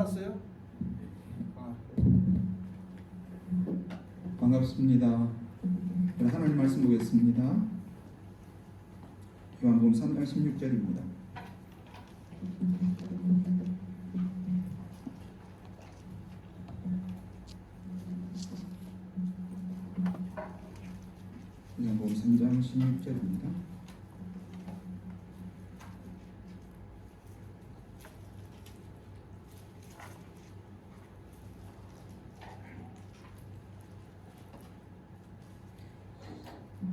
받았어요? 반갑습니다. 하나님 말씀 보겠습니다. 요한복음 3장 16절입니다. 요한복음 3장 16절입니다.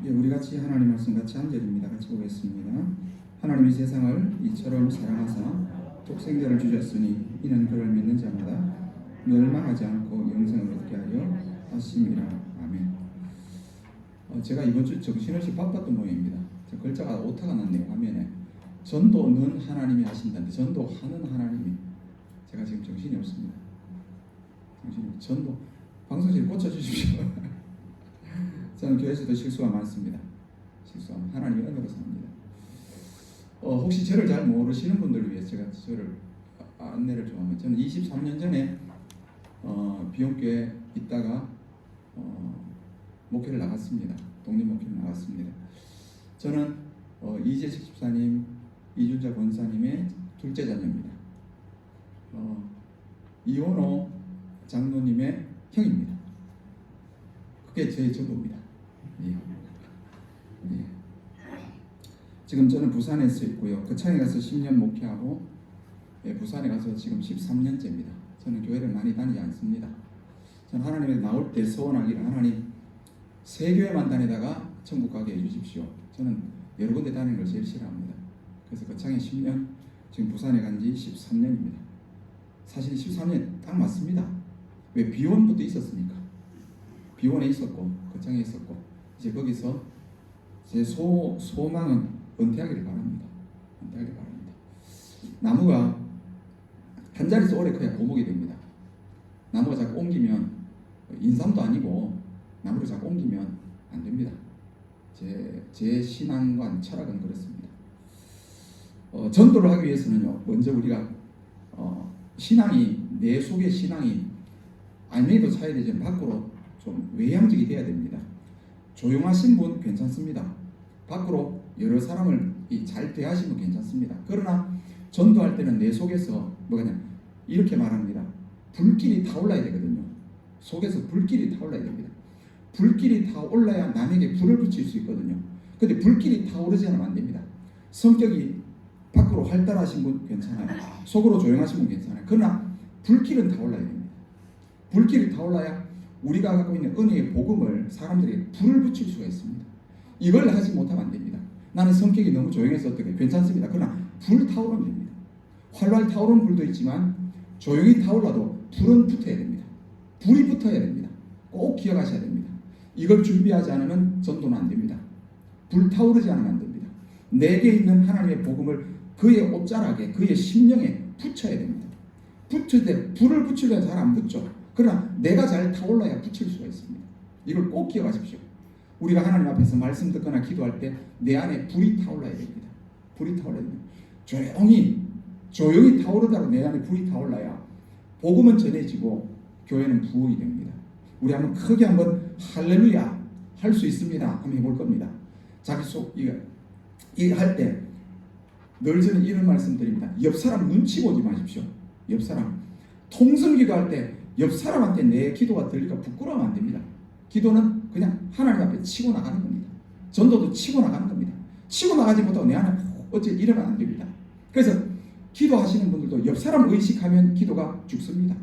예, 우리 같이 하나님 말씀 같이 한 절입니다. 같이 보겠습니다. 하나님이 세상을 이처럼 사랑하사 독생자를 주셨으니 이는 그를 믿는 자마다 멸망하지 않고 영생을 얻게 하려 하심이라. 아멘. 제가 이번 주 정신없이 바빴던 모양입니다. 글자가 오타가 났네요. 화면에 전도는 하나님이 하신다는데 전도하는 하나님이, 제가 지금 정신이 없습니다. 전도 방송실 고쳐주십시오. 저는 교회에서도 실수가 많습니다. 실수하면 하나님이 은혜로 삽니다. 혹시 저를 잘 모르시는 분들을 위해서 제가 저를 안내를 좀 하면, 저는 23년 전에 비용교회에 있다가 목회를 나갔습니다. 독립 목회를 나갔습니다. 저는 이재식 집사님, 이준자 권사님의 둘째 자녀입니다. 이원호 장로님의 형입니다. 그게 제 전부입니다. 예. 예. 지금 저는 부산에 서 있고요. 거창에 가서 10년 목회하고, 예, 부산에 가서 지금 13년째입니다. 저는 교회를 많이 다니지 않습니다. 저는 하나님에 나올 때 소원하기를, 하나님 세 교회만 다니다가 천국 가게 해주십시오. 저는 여러 군데 다니는 걸 제일 싫어합니다. 그래서 거창에 10년, 지금 부산에 간 지 13년입니다. 사실 13년 딱 맞습니다. 왜? 비원부터 있었으니까. 비원에 있었고 거창에 있었고, 이제 거기서 제 소망은 은퇴하기를 바랍니다. 은퇴하기를 바랍니다. 나무가 한 자리에서 오래 커야 고목이 됩니다. 나무가 자꾸 옮기면, 인삼도 아니고 나무를 자꾸 옮기면 안 됩니다. 제 신앙관 철학은 그렇습니다. 전도를 하기 위해서는요, 먼저 우리가 신앙이, 내 속의 신앙이 안면에도 차야 되지만 밖으로 좀 외향적이 돼야 됩니다. 조용하신 분 괜찮습니다. 밖으로 여러 사람을 잘 대하시면 괜찮습니다. 그러나 전도할 때는 내 속에서 뭐냐, 이렇게 말합니다. 불길이 타올라야 되거든요. 속에서 불길이 타올라야 됩니다. 불길이 타올라야 남에게 불을 붙일 수 있거든요. 근데 불길이 타오르지 않으면 안 됩니다. 성격이 밖으로 활달하신 분 괜찮아요. 속으로 조용하신 분 괜찮아요. 그러나 불길은 타올라야 됩니다. 불길이 타올라야 우리가 갖고 있는 은혜의 복음을 사람들에게 불을 붙일 수가 있습니다. 이걸 하지 못하면 안 됩니다. 나는 성격이 너무 조용해서 어떻게 괜찮습니다. 그러나 불 타오르면 됩니다. 활활 타오르는 불도 있지만 조용히 타올라도 불은 붙어야 됩니다. 불이 붙어야 됩니다. 꼭 기억하셔야 됩니다. 이걸 준비하지 않으면 전도는 안 됩니다. 불 타오르지 않으면 안 됩니다. 내게 있는 하나님의 복음을 그의 옷자락에, 그의 심령에 붙여야 됩니다. 붙을 때 불을 붙이려면 잘 안 붙죠. 그러나 내가 잘 타올라야 붙일 수가 있습니다. 이걸 꼭 기억하십시오. 우리가 하나님 앞에서 말씀 듣거나 기도할 때 내 안에 불이 타올라야 됩니다. 불이 타올라야 됩니다. 조용히 타오르다가 내 안에 불이 타올라야 복음은 전해지고 교회는 부흥이 됩니다. 우리 한번 크게 한번 할렐루야 할 수 있습니다. 한번 해볼 겁니다. 자기 속 이거 할 때 늘 저는 이런 말씀 드립니다. 옆 사람 눈치 보지 마십시오. 옆 사람 통성기도 할 때 옆 사람한테 내 기도가 들리니까 부끄러우면 안 됩니다. 기도는 그냥 하나님 앞에 치고 나가는 겁니다. 전도도 치고 나가는 겁니다. 치고 나가지 못하고 내 안에 어째 이러면 안 됩니다. 그래서 기도하시는 분들도 옆 사람 의식하면 기도가 죽습니다.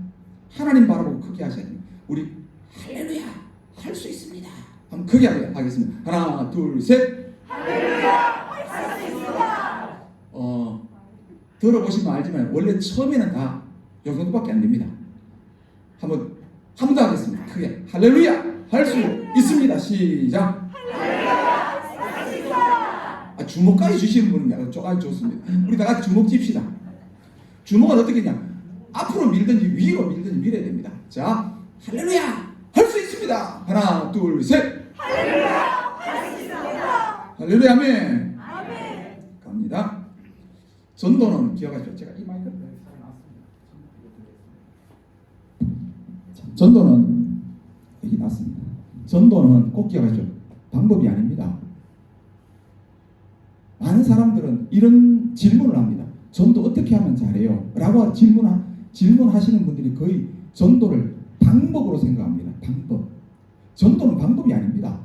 하나님 바라보고 크게 하셔야 됩니다. 우리 할렐루야 할 수 있습니다. 한번 크게 하겠습니다. 하나 둘 셋. 할렐루야 할 수 있습니다. 들어보시면 알지만 원래 처음에는 다 요 정도밖에 안 됩니다. 한 번 더 하겠습니다. 크게 할렐루야 할 수 있습니다. 시작. 할렐루야 할 수 있습니다. 주먹까지 주시는 분은 아주 좋습니다. 우리 다 같이 주먹 칩시다. 주먹은 어떻게 했냐, 앞으로 밀든지 위로 밀든지 밀어야 됩니다. 자, 할렐루야 할 수 있습니다. 하나 둘 셋. 할렐루야 할 수 있습니다. 할렐루야 아멘. 아멘. 갑니다. 전도는 기억하십시오. 제가 이 마이크를 살아났습니다. 전도는 여기 났습니다. 전도는 꼭 기억하십시오. 방법이 아닙니다. 많은 사람들은 이런 질문을 합니다. 전도 어떻게 하면 잘해요? 라고 질문하시는 분들이 거의 전도를 방법으로 생각합니다. 방법. 전도는 방법이 아닙니다.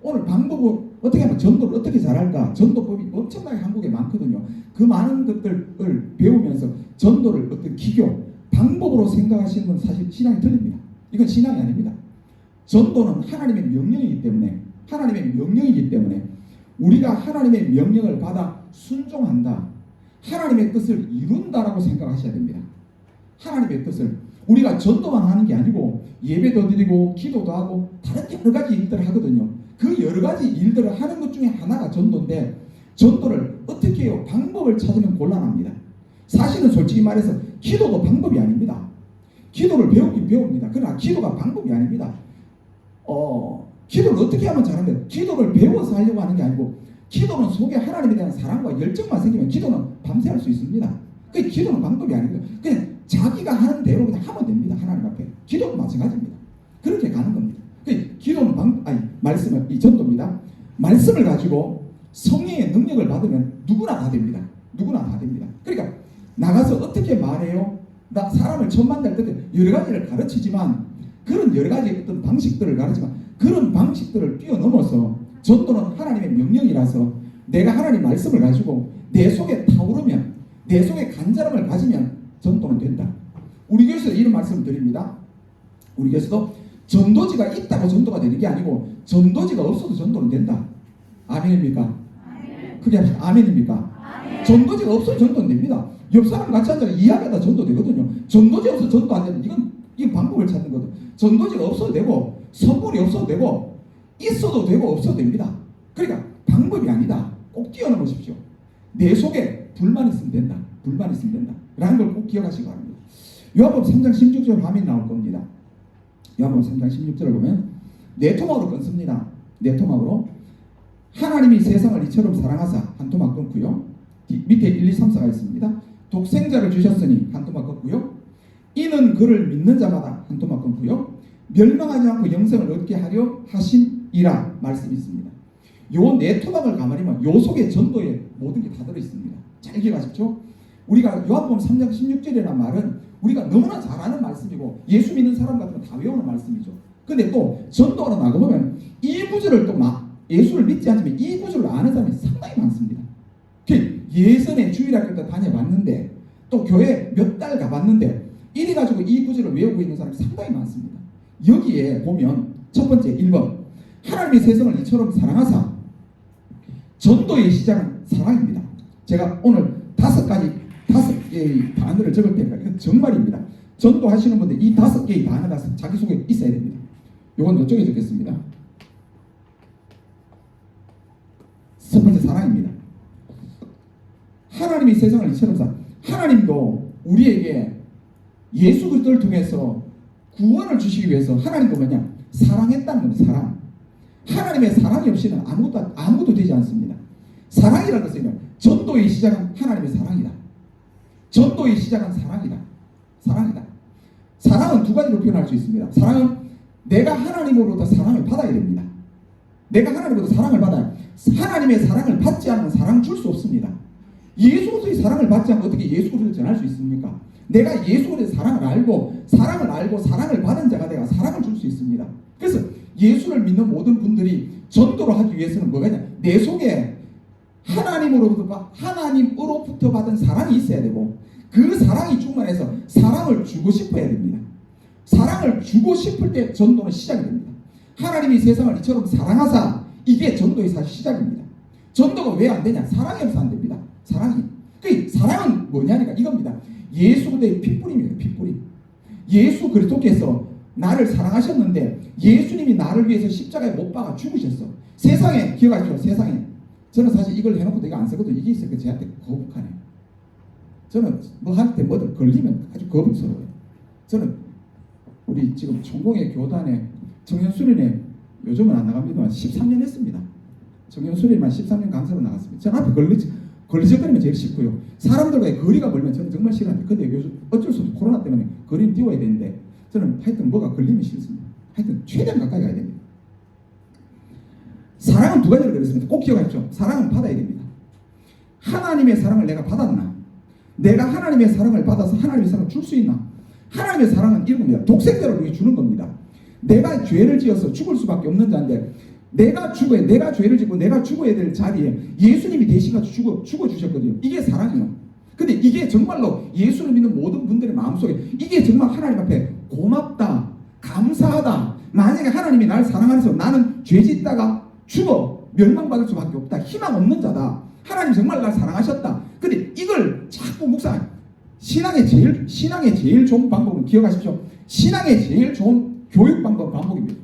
오늘 방법을 어떻게 하면 전도를 어떻게 잘할까? 전도법이 엄청나게 한국에 많거든요. 그 많은 것들을 배우면서 전도를 어떤 기교, 방법으로 생각하시는 분 사실 신앙이 틀립니다. 이건 신앙이 아닙니다. 전도는 하나님의 명령이기 때문에 우리가 하나님의 명령을 받아 순종한다. 하나님의 뜻을 이룬다라고 생각하셔야 됩니다. 하나님의 뜻을 우리가 전도만 하는 게 아니고 예배도 드리고 기도도 하고 다른 여러 가지 일들을 하거든요. 그 여러 가지 일들을 하는 것 중에 하나가 전도인데 전도를 어떻게 해요? 방법을 찾으면 곤란합니다. 사실은 솔직히 말해서 기도도 방법이 아닙니다. 기도를 배우긴 배웁니다. 그러나 기도가 방법이 아닙니다. 기도를 어떻게 하면 잘하면 기도를 배워서 하려고 하는 게 아니고 기도는 속에 하나님에 대한 사랑과 열정만 생기면 기도는 밤새 할 수 있습니다. 그 기도는 방법이 아닙니다. 그냥 자기가 하는 대로 그냥 하면 됩니다. 하나님 앞에. 기도도 마찬가지입니다. 그렇게 가는 겁니다. 기도는 말씀은 이 전도입니다. 말씀을 가지고 성령의 능력을 받으면 누구나 다 됩니다. 누구나 다 됩니다. 그러니까 나가서 어떻게 말해요? 나 사람을 처음 만날 때 여러 가지를 가르치지만 그런 여러 가지 어떤 방식들을 가르치지만 그런 방식들을 뛰어넘어서 전도는 하나님의 명령이라서 내가 하나님 말씀을 가지고 내 속에 타오르면 내 속에 간절함을 가지면 전도는 된다. 우리 교회에서 이런 말씀을 드립니다. 우리 교회에서도 전도지가 있다고 전도가 되는 게 아니고 전도지가 없어도 전도는 된다. 아멘입니까? 아멘. 그게 아멘입니까? 아멘. 전도지가 없어도 전도는 됩니다. 옆 사람 같이 앉아 이야기하다 전도되거든요. 전도지 없어서 전도 안 되는 이건 방법을 찾는 거죠. 전도지가 없어도 되고 선물이 없어도 되고 있어도 되고 없어도 됩니다. 그러니까 방법이 아니다. 꼭 뛰어넘으십시오. 내 속에 불만 있으면 된다. 불만 있으면 된다. 라는 걸 꼭 기억하시기 바랍니다. 요한복음 3장 16절 화면이 나올 겁니다. 요한복음 3장 16절을 보면 네 토막으로 끊습니다. 네 토막으로 하나님이 세상을 이처럼 사랑하사 한 토막 끊고요. 밑에 1, 2, 3, 4가 있습니다. 독생자를 주셨으니 한 토막 끊고요. 이는 그를 믿는 자마다 한 토막 끊고요. 멸망하지 않고 영생을 얻게 하려 하심이라 말씀이 있습니다. 요 네 토막을 가만히 보면 요 속에 전도의 모든 게 다 들어있습니다. 잘 기억하십시오. 우리가 요한복음 3장 16절이라는 말은 우리가 너무나 잘 아는 말씀이고 예수 믿는 사람 같으면 다 외우는 말씀이죠. 근데 또 전도하러 나가보면 이 구절을 또 예수를 믿지 않지만 이 구절을 아는 사람이 상당히 많습니다. 예전에 주일학교 때 다녀봤는데 또 교회 몇 달 가봤는데 이래가지고 이 구절을 외우고 있는 사람이 상당히 많습니다. 여기에 보면 첫 번째 1번 하나님이 세상을 이처럼 사랑하사 전도의 시작은 사랑입니다. 제가 오늘 5개의 단어를 적을 테니까 이건 정말입니다. 전도하시는 분들 이 5개의 단어가 자기소개에 있어야 됩니다. 이건 이쪽에 적겠습니다. 첫 번째 사랑입니다. 하나님이 세상을 이처럼 하나님도 우리에게 예수 그리스도를 통해서 구원을 주시기 위해서 하나님도 뭐냐? 사랑했다는 겁니다. 사랑. 하나님의 사랑이 없이는 아무도 되지 않습니다. 사랑이라는 것은 전도의 시작은 하나님의 사랑이다. 전도의 시작은 사랑이다. 사랑이다. 사랑은 두 가지로 표현할 수 있습니다. 사랑은 내가 하나님으로부터 사랑을 받아야 됩니다. 내가 하나님으로부터 사랑을 받아야 하나님의 사랑을 받지 않으면 사랑을 줄 수 없습니다. 예수 그리스도의 사랑을 받지 않고 어떻게 예수 그리스도를 전할 수 있습니까? 내가 예수 그리스도의 사랑을 알고 사랑을 받은 자가 내가 사랑을 줄 수 있습니다. 그래서 예수를 믿는 모든 분들이 전도를 하기 위해서는 뭐가 있냐? 내 속에 하나님으로부터 받은 사랑이 있어야 되고 그 사랑이 충만해서 사랑을 주고 싶어야 됩니다. 사랑을 주고 싶을 때 전도는 시작이 됩니다. 하나님이 세상을 이처럼 사랑하사 이게 전도의 사실 시작입니다. 전도가 왜 안 되냐? 사랑이 없어 안 됩니다. 사랑이. 그 사랑은 뭐냐니까 이겁니다. 예수 그리스도의 핏뿌림이에요. 핏뿌림. 예수 그리스도께서 나를 사랑하셨는데 예수님이 나를 위해서 십자가에 못 박아 죽으셨어. 세상에 기억하시죠? 세상에. 저는 사실 이걸 해놓고 내가 안 쓰거든요. 이게 있으니까 저한테 거북하네. 저는 뭐한테 뭐든 걸리면 아주 거북스러워요. 저는 우리 지금 천공의 교단에 청년수련회 요즘은 안 나갑니다만 13년 했습니다. 청년수련회만 13년 강사로 나갔습니다. 저 앞에 걸리적거리면 제일 쉽고요. 사람들과의 거리가 멀면 저는 정말 싫어합니다. 근데 요즘 어쩔 수 없이 코로나 때문에 거리는 띄워야 되는데 저는 하여튼 뭐가 걸리면 싫습니다. 하여튼 최대한 가까이 가야 됩니다. 사랑은 두 가지로 그랬습니다. 꼭 기억하십시오. 사랑은 받아야 됩니다. 하나님의 사랑을 내가 받았나? 내가 하나님의 사랑을 받아서 하나님의 사랑을 줄 수 있나? 하나님의 사랑은 이겁니다. 독생자를 위해 주는 겁니다. 내가 죄를 지어서 죽을 수밖에 없는 자인데 내가 죄를 짓고 내가 죽어야 될 자리에 예수님이 대신 가서 죽어주셨거든요. 이게 사랑이에요. 근데 이게 정말로 예수를 믿는 모든 분들의 마음속에 이게 정말 하나님 앞에 고맙다, 감사하다. 만약에 하나님이 날 사랑하면서 나는 죄 짓다가 죽어 멸망받을 수밖에 없다. 희망 없는 자다. 하나님 정말 날 사랑하셨다. 근데 이걸 자꾸 묵상. 신앙의 제일 좋은 방법은 기억하십시오. 신앙의 제일 좋은 교육 방법은 반복입니다.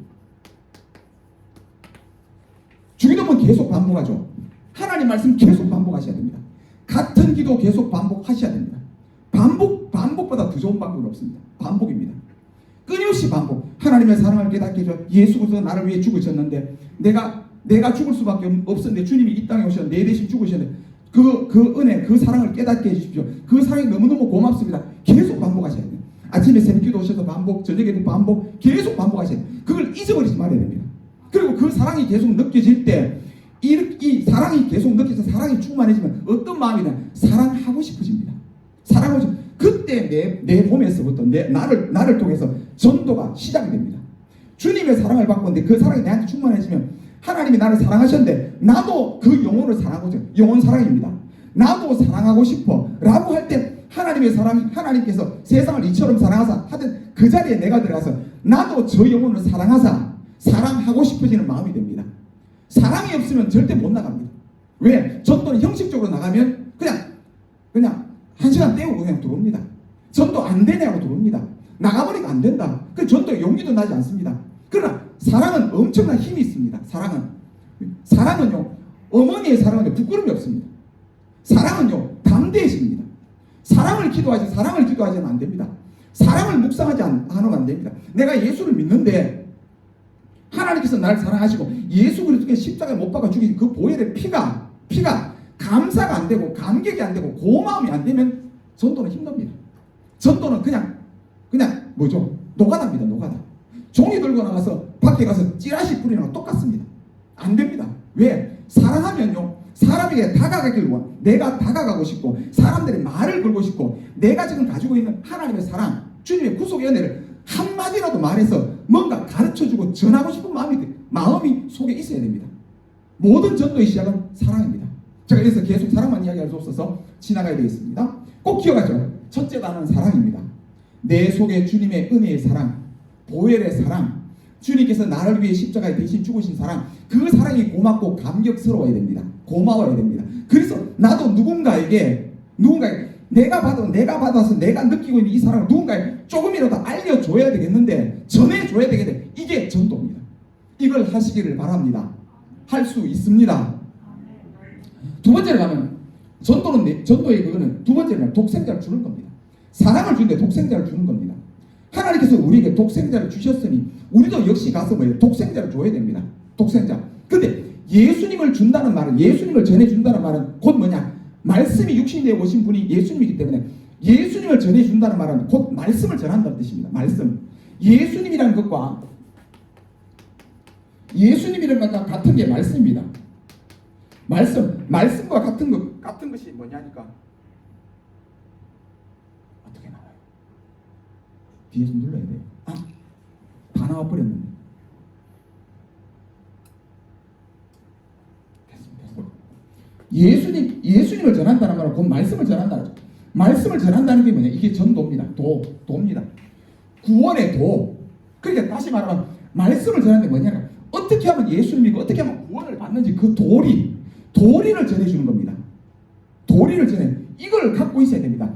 주기도문 계속 반복하죠. 하나님 말씀 계속 반복하셔야 됩니다. 같은 기도 계속 반복하셔야 됩니다. 반복보다 더 좋은 방법은 없습니다. 반복입니다. 끊임없이 반복. 하나님의 사랑을 깨닫게 해줘. 예수 그리스도 나를 위해 죽으셨는데 내가 죽을 수밖에 없었는데 주님이 이 땅에 오셨는데 내 대신 죽으셨는데 그 은혜, 그 사랑을 깨닫게 해주십시오. 그 사랑이 너무너무 고맙습니다. 계속 반복하셔야 돼요. 아침에 새벽기도 오셔서 반복, 저녁에도 반복, 계속 반복하셔야 돼요. 그걸 잊어버리지 말아야 됩니다. 그리고 그 사랑이 계속 느껴질 때 이 사랑이 계속 느껴져서 사랑이 충만해지면 어떤 마음이냐? 사랑하고 싶어집니다. 사랑하고 싶어. 그때 내 몸에서부터 나를 통해서 전도가 시작이 됩니다. 주님의 사랑을 받고 있는데 그 사랑이 내한테 충만해지면 하나님이 나를 사랑하셨는데 나도 그 영혼을 사랑하고 싶어. 영혼 사랑입니다. 나도 사랑하고 싶어 라고 할 때 하나님의 사랑이 하나님께서 세상을 이처럼 사랑하사 하든 그 자리에 내가 들어가서 나도 저 영혼을 사랑하사 사랑하고 싶어지는 마음이 됩니다. 사랑이 없으면 절대 못 나갑니다. 왜? 전도는 형식적으로 나가면 그냥 한 시간 때우고 그냥 들어옵니다. 전도 안 되냐고 들어옵니다. 나가버리면 안 된다. 그 전도에 용기도 나지 않습니다. 그러나 사랑은 엄청난 힘이 있습니다. 사랑은요 어머니의 사랑은요 부끄러움이 없습니다. 사랑은요 담대해집니다. 사랑을 기도하지는 안 됩니다. 사랑을 묵상하지 않으면 안 됩니다. 내가 예수를 믿는데 하나님께서 나를 사랑하시고 예수 그리스도의 십자가에 못 박아 죽이신 그 보혈의 피가 감사가 안 되고 감격이 안 되고 고마움이 안 되면 전도는 힘듭니다. 전도는 그냥 뭐죠? 노가다입니다. 노가다. 종이 들고 나가서 밖에 가서 찌라시 뿌리는 거 똑같습니다. 안 됩니다. 왜? 사랑하면요 사람에게 다가가길 원해. 내가 다가가고 싶고 사람들의 말을 걸고 싶고 내가 지금 가지고 있는 하나님의 사랑 주님의 구속의 은혜를 한마디라도 말해서 뭔가 가르쳐주고 전하고 싶은 마음이 속에 있어야 됩니다. 모든 전도의 시작은 사랑입니다. 제가 그래서 계속 사랑만 이야기할 수 없어서 지나가야 되겠습니다. 꼭 기억하죠. 첫째 단어는 사랑입니다. 내 속에 주님의 은혜의 사랑, 보혈의 사랑, 주님께서 나를 위해 십자가에 대신 죽으신 사랑, 그 사랑이 고맙고 감격스러워야 됩니다. 고마워야 됩니다. 그래서 나도 누군가에게 내가 받아서 내가 느끼고 있는 이 사랑을 누군가에 조금이라도 알려줘야 되겠는데 전해줘야 되겠는데 이게 전도입니다. 이걸 하시기를 바랍니다. 할 수 있습니다. 두 번째로 가면 전도의 그거는 두 번째는 독생자를 주는 겁니다. 사랑을 주는데 독생자를 주는 겁니다. 하나님께서 우리에게 독생자를 주셨으니 우리도 역시 가서 독생자를 줘야 됩니다. 독생자. 근데 예수님을 준다는 말은 예수님을 전해준다는 말은 곧 뭐냐? 말씀이 육신되어 오신 분이 예수님이기 때문에 예수님을 전해준다는 말은 곧 말씀을 전한다는 뜻입니다. 말씀. 예수님이라는 것과 같은 게 말씀입니다. 말씀과 같은 것이 뭐냐니까 어떻게 나와요? 뒤에 좀 눌러야 돼요. 다 나와 버렸는데. 예수님을 전한다는 말은 곧 말씀을 전한다는 거죠. 말씀을 전한다는 게 뭐냐? 이게 전도입니다. 도입니다. 구원의 도. 그러니까 다시 말하면 말씀을 전하는 게 뭐냐? 어떻게 하면 예수를 믿고 어떻게 하면 구원을 받는지 그 도리를 전해주는 겁니다. 도리를 전해. 이걸 갖고 있어야 됩니다.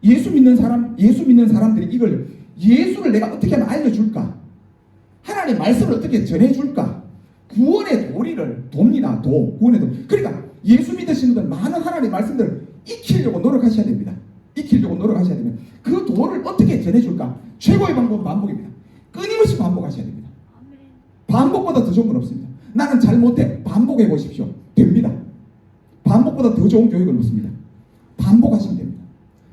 예수 믿는 사람들이 이걸 예수를 내가 어떻게 하면 알려줄까? 하나님의 말씀을 어떻게 전해줄까? 구원의 도리를 돕니다. 구원의 도. 그러니까 예수 믿으시는 분들 많은 하나님의 말씀들을 익히려고 노력하셔야 됩니다. 그 도를 어떻게 전해줄까? 최고의 방법은 반복입니다. 끊임없이 반복하셔야 됩니다. 반복보다 더 좋은 건 없습니다. 나는 잘 못해. 반복해 보십시오. 됩니다. 반복보다 더 좋은 교육은 없습니다. 반복하시면 됩니다.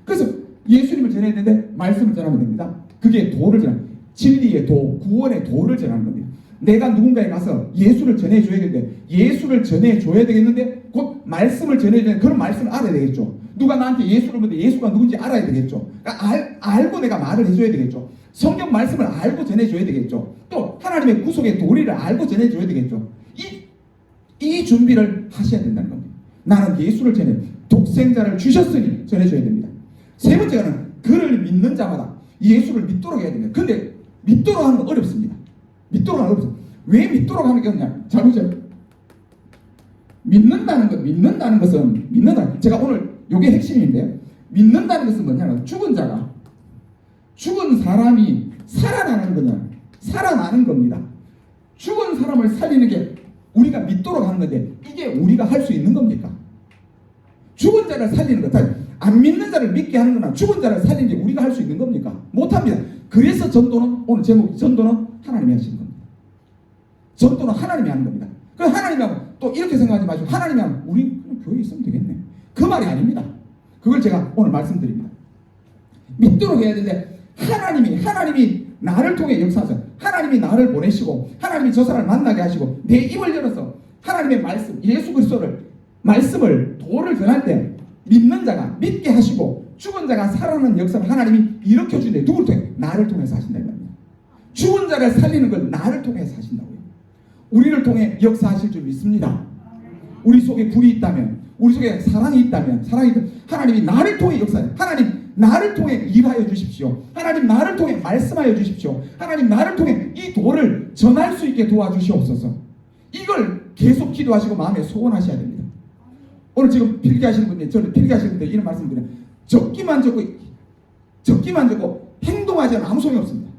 그래서 예수님을 전해야 되는데 말씀을 전하면 됩니다. 그게 도를 전하는, 진리의 도, 구원의 도를 전하는 겁니다. 내가 누군가에 가서 예수를 전해줘야 되는데, 예수를 전해줘야 되겠는데 곧 말씀을 전해줘야 되는데 그런 말씀을 알아야 되겠죠. 누가 나한테 예수를 묻는데 예수가 누군지 알아야 되겠죠. 그러니까 알고 내가 말을 해줘야 되겠죠. 성경 말씀을 알고 전해줘야 되겠죠. 또 하나님의 구속의 도리를 알고 전해줘야 되겠죠. 이 준비를 하셔야 된다는 겁니다. 나는 예수를 전해, 독생자를 주셨으니 전해줘야 됩니다. 세 번째는 그를 믿는 자마다 예수를 믿도록 해야 됩니다. 근데 믿도록 하는 건 어렵습니다. 믿도록 하는 건 어렵습니다. 왜 믿도록 하는 게 없냐? 잘 보세요. 믿는다는 것은 제가 오늘 요게 핵심인데요. 믿는다는 것은 뭐냐면 죽은 사람이 살아나는 거냐, 살아나는 겁니다. 죽은 사람을 살리는 게 우리가 믿도록 하는 건데 이게 우리가 할 수 있는 겁니까? 죽은 자를 살리는 것, 안 믿는 자를 믿게 하는 거나 죽은 자를 살리는 게 우리가 할 수 있는 겁니까? 못합니다. 그래서 전도는, 오늘 제목이 전도는 하나님이 하시는 겁니다. 전도는 하나님이 하는 겁니다. 그 하나님이 하면 또 이렇게 생각하지 마시고, 하나님이 하면 우리 그냥 교회에 있으면 되겠네, 그 말이 아닙니다. 그걸 제가 오늘 말씀드립니다. 믿도록 해야 되는데 하나님이 나를 통해 역사하셔서, 하나님이 나를 보내시고 하나님이 저 사람을 만나게 하시고 내 입을 열어서 하나님의 말씀, 예수 그리스도를 말씀을, 도를 전할 때 믿는 자가 믿게 하시고 죽은 자가 살아나는 역사를 하나님이 일으켜주는데 누구를 통해? 나를 통해서 하신다는 겁니다. 죽은 자를 살리는 걸 나를 통해서 하신다고요. 우리를 통해 역사하실 줄 믿습니다. 우리 속에 불이 있다면, 우리 속에 사랑이 있다면, 하나님이 나를 통해 역사해. 하나님 나를 통해 일하여 주십시오. 하나님 나를 통해 말씀하여 주십시오. 하나님 나를 통해 이 도를 전할 수 있게 도와주시옵소서. 이걸 계속 기도하시고 마음에 소원하셔야 됩니다. 오늘 지금 필기하시는 분들, 저는 필기하시는 분들 이런 말씀드려요. 적기만 적고 행동하지 않으면 아무 소용이 없습니다.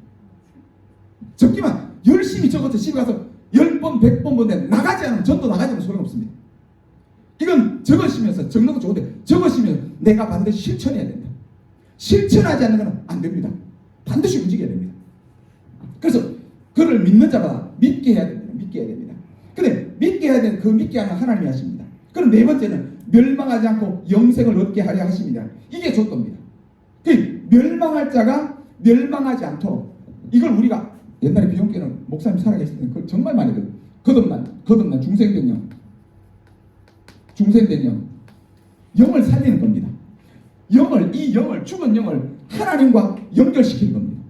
적기만 열심히 적어서 집에 가서 10번 100번 보는데 나가지 않으면, 전도 나가지 않으면 소용이 없습니다. 이건 적으시면서, 적는 거 좋은데 적으시면서 내가 반드시 실천해야 된다. 실천하지 않는 것은 안 됩니다. 반드시 움직여야 됩니다. 그래서 그를 믿는 자마다 믿게 해야 됩니다. 믿게 해야 됩니다. 근데 믿게 해야 되는, 그 믿게 하는 하나님이 하십니다. 그럼 네 번째는 멸망하지 않고 영생을 얻게 하려 하십니다. 이게 전도입니다. 멸망할 자가 멸망하지 않도록, 이걸 우리가 옛날에 비용교회는 목사님 살아계실 때 정말 많이 들어요. 거듭난 중생된 영, 영을 살리는 겁니다. 죽은 영을 하나님과 연결시키는 겁니다.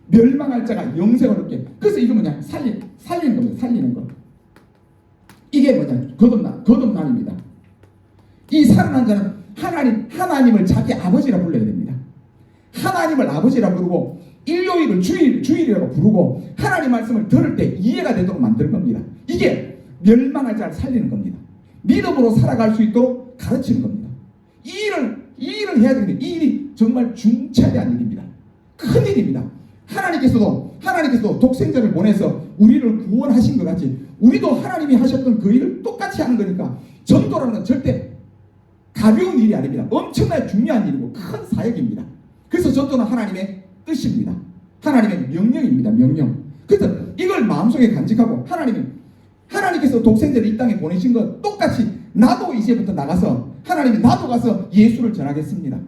멸망할 자가 영생을 얻게. 그래서 이거 뭐냐? 살리는 겁니다. 살리는 것. 이게 뭐냐? 거듭남입니다. 이 살아난 자는 하나님을 자기 아버지라 불러야 됩니다. 하나님을 아버지라 부르고 일요일을 주일이라고 부르고 하나님 말씀을 들을 때 이해가 되도록 만드는 겁니다. 이게 멸망할 자를 살리는 겁니다. 믿음으로 살아갈 수 있도록 가르치는 겁니다. 이 일을 해야 되는데 이 일이 정말 중차대한 일입니다. 큰 일입니다. 하나님께서도 독생자를 보내서 우리를 구원하신 것 같이 우리도 하나님이 하셨던 그 일을 똑같이 하는 거니까 전도라는 건 절대 가벼운 일이 아닙니다. 엄청나게 중요한 일이고 큰 사역입니다. 그래서 전도는 하나님의 뜻입니다. 하나님의 명령입니다. 명령. 그래서 이걸 마음속에 간직하고 하나님께서 독생자를 이 땅에 보내신 것 똑같이 나도 이제부터 나가서 나도 가서 예수를 전하겠습니다.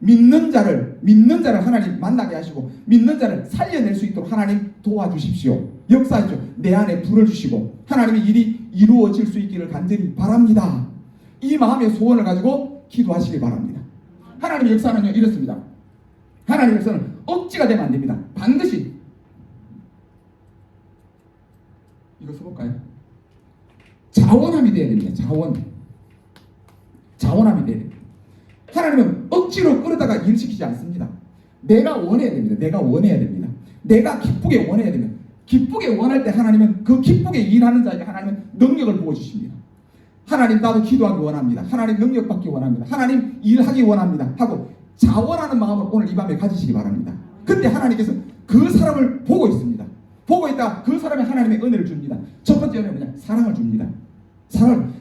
믿는 자를 하나님 만나게 하시고 믿는 자를 살려낼 수 있도록 하나님 도와주십시오. 역사하십시오. 내 안에 불을 주시고 하나님의 일이 이루어질 수 있기를 간절히 바랍니다. 이 마음의 소원을 가지고 기도하시기 바랍니다. 하나님의 역사는요 이렇습니다. 하나님의 역사는 억지가 되면 안 됩니다. 반드시 이거 써볼까요? 자원함이 돼야 됩니다. 자원함이 돼야 됩니다. 하나님은 억지로 끌어다가 일시키지 않습니다. 내가 원해야 됩니다. 내가 기쁘게 원해야 됩니다. 기쁘게 원할 때 하나님은 그 기쁘게 일하는 자에게 하나님은 능력을 부어주십니다. 하나님 나도 기도하기 원합니다. 하나님 능력 받기 원합니다. 하나님 일하기 원합니다. 하고 자원하는 마음을 오늘 이 밤에 가지시기 바랍니다. 그때 하나님께서 그 사람을 보고 있습니다. 보고 있다가 그 사람이 하나님의 은혜를 줍니다. 첫 번째 은혜는 뭐냐? 사랑을 줍니다.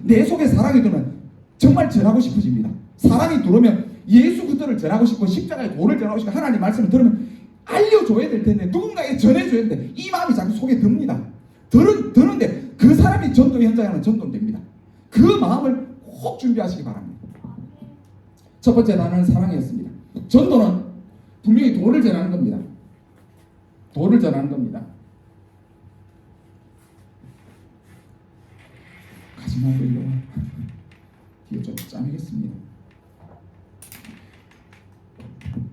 내 속에 사랑이 들면 정말 전하고 싶어집니다. 사랑이 들어오면 예수 그리스도를 전하고 싶고 십자가의 도를 전하고 싶고 하나님 말씀을 들으면 알려줘야 될 텐데 누군가에게 전해줘야 되는데 이 마음이 자꾸 속에 듭니다. 드는데 그 사람이 전도 현장에 하면 전도됩니다. 그 마음을 꼭 준비하시기 바랍니다. 첫 번째 단어는 사랑이었습니다. 전도는 분명히 도를 전하는 겁니다. 도를 전하는 겁니다. 가지 말고 이거 뒤에 좀 짜매겠습니다.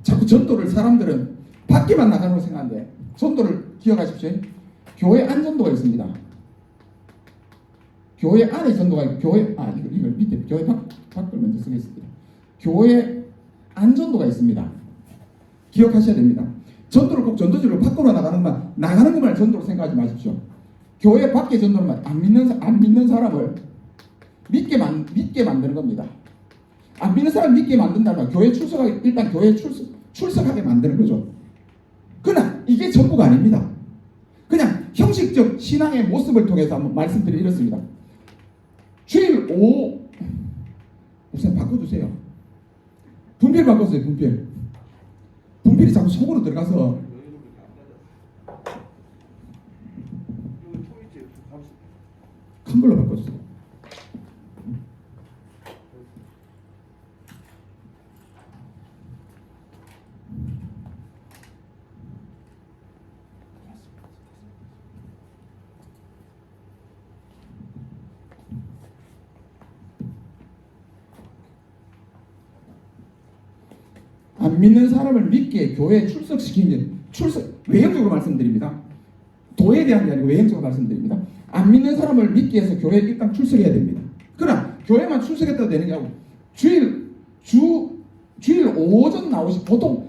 자꾸 전도를 사람들은 밖에만 나가는 걸 생각하는데 전도를 기억하십시오. 교회 안 전도가 있습니다. 교회 안에 전도가 있고 이걸 밑에 교회 밖을 먼저 쓰겠습니다. 교회 안 전도가 있습니다. 기억하셔야 됩니다. 전도를 꼭 전도지로 밖으로 나가는 것만 전도로 생각하지 마십시오. 교회 밖에 전도는 안 믿는 사람을 믿게 만드는 겁니다. 안 믿는 사람 믿게 만든다면 교회 일단 교회 출석하게 만드는 거죠. 그러나 이게 전부가 아닙니다. 그냥 형식적 신앙의 모습을 통해서 한번 말씀드리겠습니다. 주일 오후 우선 바꿔주세요. 분필 바꿔주세요. 분필이 자꾸 속으로 들어가서 큰 걸로 바꿔주세요. 안 믿는 사람을 믿게 교회에 출석시키는 외형적으로 말씀드립니다. 도에 대한 게 아니고 외형적으로 말씀드립니다. 안 믿는 사람을 믿기 위해서 교회에 일단 출석해야 됩니다. 그러나 교회만 출석했다고 되는 게 아니고 주일 오전 보통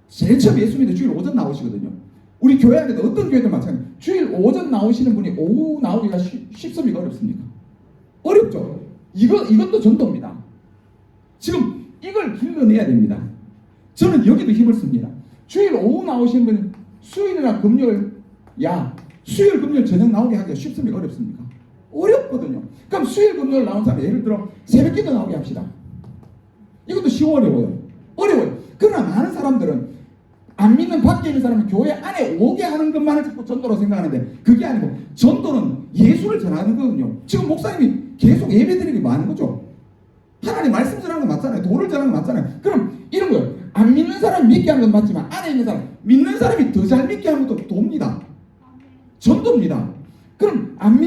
제일 처음 예수 믿을 주일 오전 나오시거든요. 우리 교회 안에도 어떤 교회들 마찬가지. 주일 오전 나오시는 분이 오후 나오기가 쉽습니까? 어렵습니까? 어렵죠. 이것도 전도입니다. 지금 이걸 길러내야 됩니다. 저는 여기도 힘을 씁니다. 주일 오후 나오시는 분은 수요일이나 금요일, 수요일, 금요일 저녁 나오게 하기가 쉽습니까? 어렵습니까? 어렵거든요. 그럼 수요일, 금요일 나온 사람 예를 들어 새벽기도 나오게 합시다. 이것도 쉬워 어려워요. 그러나 많은 사람들은 안 믿는 밖에 있는 사람은 교회 안에 오게 하는 것만을 자꾸 전도로 생각하는데 그게 아니고 전도는 예수를 전하는 거거든요. 지금 목사님이 계속 예배드리는 게 많은 거죠. 하나님 말씀 전하는 거 맞잖아요. 도를 전하는 거 맞잖아요. 그럼 이런 거예요. 안 믿는 사람이 믿게 하는 건 맞지만 안에 있는 사람, 믿는 사람이 더 잘 믿게 하는 것도 도입니다. 전도입니다. 그럼 안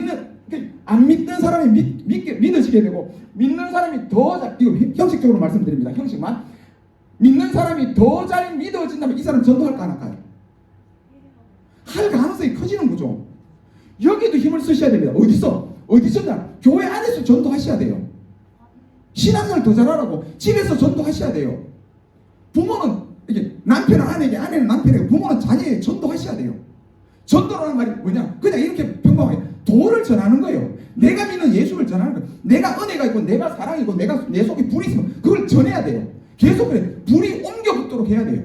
믿는 사람이 믿어지게 되고 믿는 사람이 더 잘, 이거 형식적으로 말씀드립니다. 형식만. 믿는 사람이 더 잘 믿어진다면 이 사람 전도할까 안 할까요? 할 가능성이 커지는 거죠. 여기도 힘을 쓰셔야 됩니다. 어디서냐? 교회 안에서 전도하셔야 돼요. 신앙생활 더 잘하라고 집에서 전도하셔야 돼요. 부모는 이게 남편은 아내에게, 아내는 남편에게, 부모는 자녀에게 전도하셔야 돼요. 전도라는 말이 뭐냐? 그냥 이렇게 평범하게 도를 전하는 거예요. 내가 믿는 예수를 전하는 거예요. 내가 은혜가 있고 내가 사랑이고 내 속에 불이 있으면 그걸 전해야 돼요. 계속 그래. 불이 옮겨 붙도록 해야 돼요.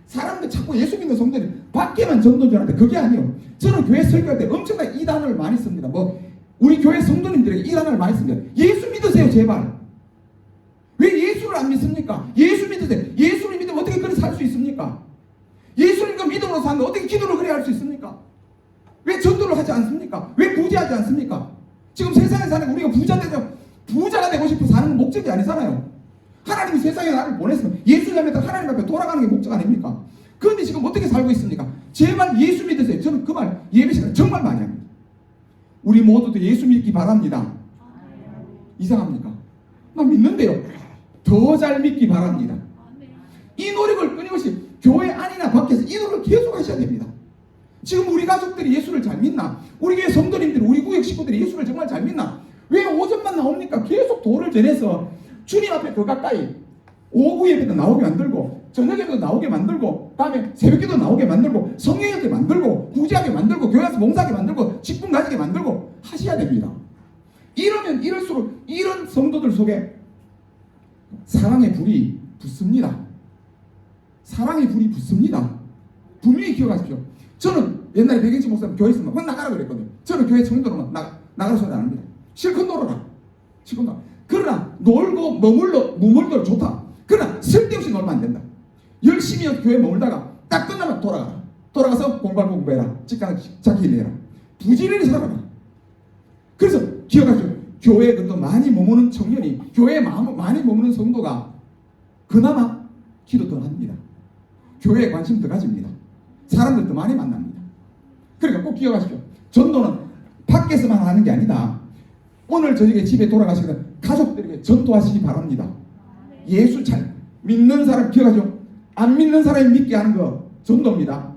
사람들 자꾸 예수 믿는 성도들이 밖에만 전도 전하는데 그게 아니에요. 저는 교회 설교할 때 엄청나게 이 단어를 많이 씁니다. 우리 교회 성도님들에게 이 단어를 많이 씁니다. 예수 믿으세요, 제발. 왜 예수를 안 믿습니까? 예수 믿으세요. 예수를 믿으면 어떻게 그렇게 살 수 있습니까? 예수를 믿음으로 사는데 어떻게 기도를 그래 할 수 있습니까? 왜 전도를 하지 않습니까? 왜 부자하지 않습니까? 지금 세상에 사는 우리가 부자가 되고 싶어 사는 건 목적이 아니잖아요. 하나님이 세상에 나를 보냈으면 예수 닮았다 하나님 앞에 돌아가는 게 목적 아닙니까? 그런데 지금 어떻게 살고 있습니까? 제발 예수 믿으세요. 저는 그 말 예배 시간에 정말 많이 합니다. 우리 모두도 예수 믿기 바랍니다. 이상합니까? 나 믿는데요. 더 잘 믿기 바랍니다. 이 노력을 끊임없이 교회 안이나 밖에서 이 노력을 계속 하셔야 됩니다. 지금 우리 가족들이 예수를 잘 믿나? 우리 교회 성도님들이, 우리 구역 식구들이 예수를 정말 잘 믿나? 왜 오전만 나옵니까? 계속 도를 전해서 주님 앞에 더 가까이 오후 예배도 나오게 만들고 저녁에도 나오게 만들고 다음에 새벽에도 나오게 만들고 성령에도 만들고 구제하게 만들고 교회에서 봉사하게 만들고 직분 가지게 만들고 하셔야 됩니다. 이러면 이럴수록 이런 성도들 속에 사랑의 불이 붙습니다. 사랑의 불이 붙습니다. 분명히 기억하십시오. 저는 옛날에 백인치 목사님 교회 있으면 막 나가라 그랬거든요. 저는 교회 성도로만 나가라 소리 안 합니다. 실컷 놀아라. 실컷 놀아. 그러나 놀고 머물러 좋다. 그러나 쓸데없이 놀면 안 된다. 열심히 교회 머물다가 딱 끝나면 돌아가라. 돌아가서 공부해라. 직장 자기 일 해라. 부지런히 살아라. 그래서 기억하십시오. 교회에 그래도 많이 머무는 청년이, 교회에 많이 머무는 성도가 그나마 기도 더 합니다. 교회에 관심 더 가집니다. 사람들도 많이 만납니다. 그러니까 꼭 기억하십시오. 전도는 밖에서만 하는 게 아니다. 오늘 저녁에 집에 돌아가시면 가족들에게 전도하시기 바랍니다. 예수 잘 믿는 사람 기억하죠? 안 믿는 사람이 믿게 하는 거 전도입니다.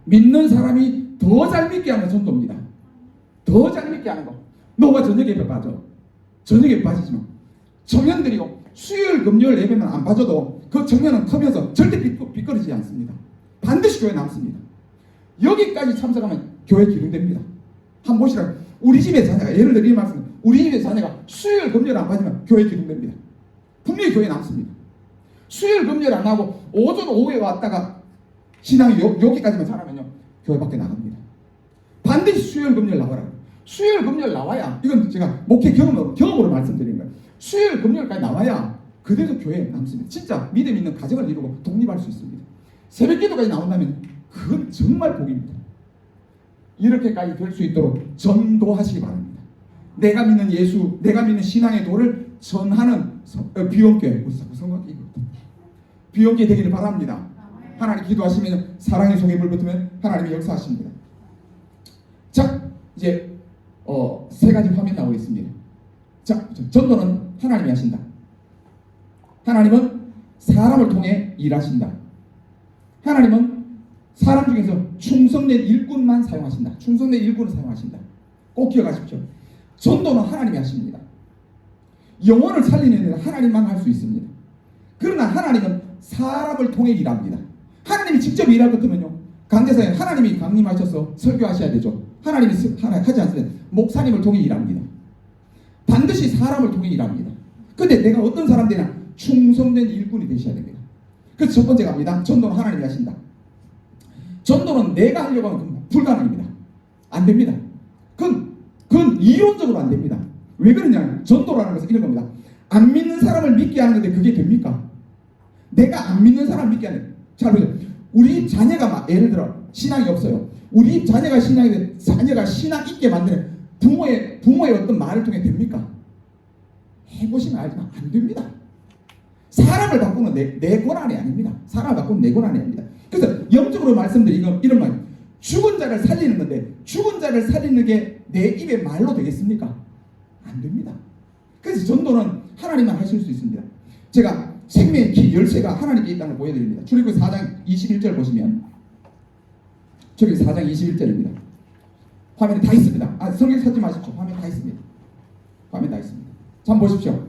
믿는 사람이 더 잘 믿게 하는 거 전도입니다. 더 잘 믿게 하는 거. 너가 저녁에 빠져. 저녁에 빠지지 마. 청년들이요. 수요일 금요일 예배는 안 빠져도 그 청년은 커면서 절대 삐거리지 않습니다. 반드시 교회 남습니다. 여기까지 참석하면 교회 기능됩니다. 한번 보시라. 우리 집에 자녀가 예를 들어 이 말씀. 우리 집에 자녀가 수요일 금요일 안 빠지면 교회 기능됩니다. 분명히 교회 남습니다. 수요일 금요일 안 하고 오전 오후에 왔다가 신앙이 여기까지만 잘하면요 교회 밖에 나갑니다. 반드시 수요일 금요일 나와라. 수요일 금요일 나와야 이건 제가 목회 경험으로 말씀드리는 거예요. 수요일 금요일까지 나와야 그대로 교회에 남습니다. 진짜 믿음 있는 가정을 이루고 독립할 수 있습니다. 새벽 기도까지 나온다면 그건 정말 복입니다. 이렇게까지 될 수 있도록 전도하시기 바랍니다. 내가 믿는 예수, 내가 믿는 신앙의 도를 전하는 비원교회, 우리 자꾸 성곽이 비원교회 되기를 바랍니다. 하나님 기도하시면 사랑의 속에 물 붙으면 하나님이 역사하십니다. 자, 이제 세 가지 화면 나오겠습니다. 자, 전도는 하나님이 하신다. 하나님은 사람을 통해 일하신다. 하나님은 사람 중에서 충성된 일꾼만 사용하신다. 충성된 일꾼을 사용하신다. 꼭 기억하십시오. 전도는 하나님이 하십니다. 영혼을 살리는 일은 하나님만 할 수 있습니다. 그러나 하나님은 사람을 통해 일합니다. 하나님이 직접 일할 것 같으면요, 강대사에 하나님이 강림하셔서 설교하셔야 되죠. 하나님이 하지 않으면 목사님을 통해 일합니다. 반드시 사람을 통해 일합니다. 근데 내가 어떤 사람 되냐? 충성된 일꾼이 되셔야 됩니다. 그래서 첫 번째 갑니다. 전도는 하나님이 하신다. 전도는 내가 하려고 하면 그건 불가능입니다. 안 됩니다. 그건 이론적으로 안 됩니다. 왜 그러냐? 전도라는 것은 이런 겁니다. 안 믿는 사람을 믿게 하는 건데 그게 됩니까? 내가 안 믿는 사람을 믿게 하는. 잘 보세요. 우리 자녀가 막 예를 들어 신앙이 없어요. 우리 자녀가 신앙 있게 만드는 부모의 어떤 말을 통해 됩니까? 해보시면 알지만 안 됩니다. 사람을 바꾸는 내 권한이 아닙니다. 사람을 바꾸는 내 권한이 아닙니다. 그래서 영적으로 말씀드리면 이런 말, 죽은 자를 살리는 건데 죽은 자를 살리는 게 내 입의 말로 되겠습니까? 안 됩니다. 그래서 전도는 하나님만 하실 수 있습니다. 제가 생명의 키 열쇠가 하나님께 있다는 걸 보여드립니다. 출애굽기 4장 21절 보시면, 출애굽기 4장 21절입니다. 화면에 다 있습니다. 성경 찾지 마십시오. 화면에 다 있습니다. 화면에 다 있습니다. 자, 보십시오.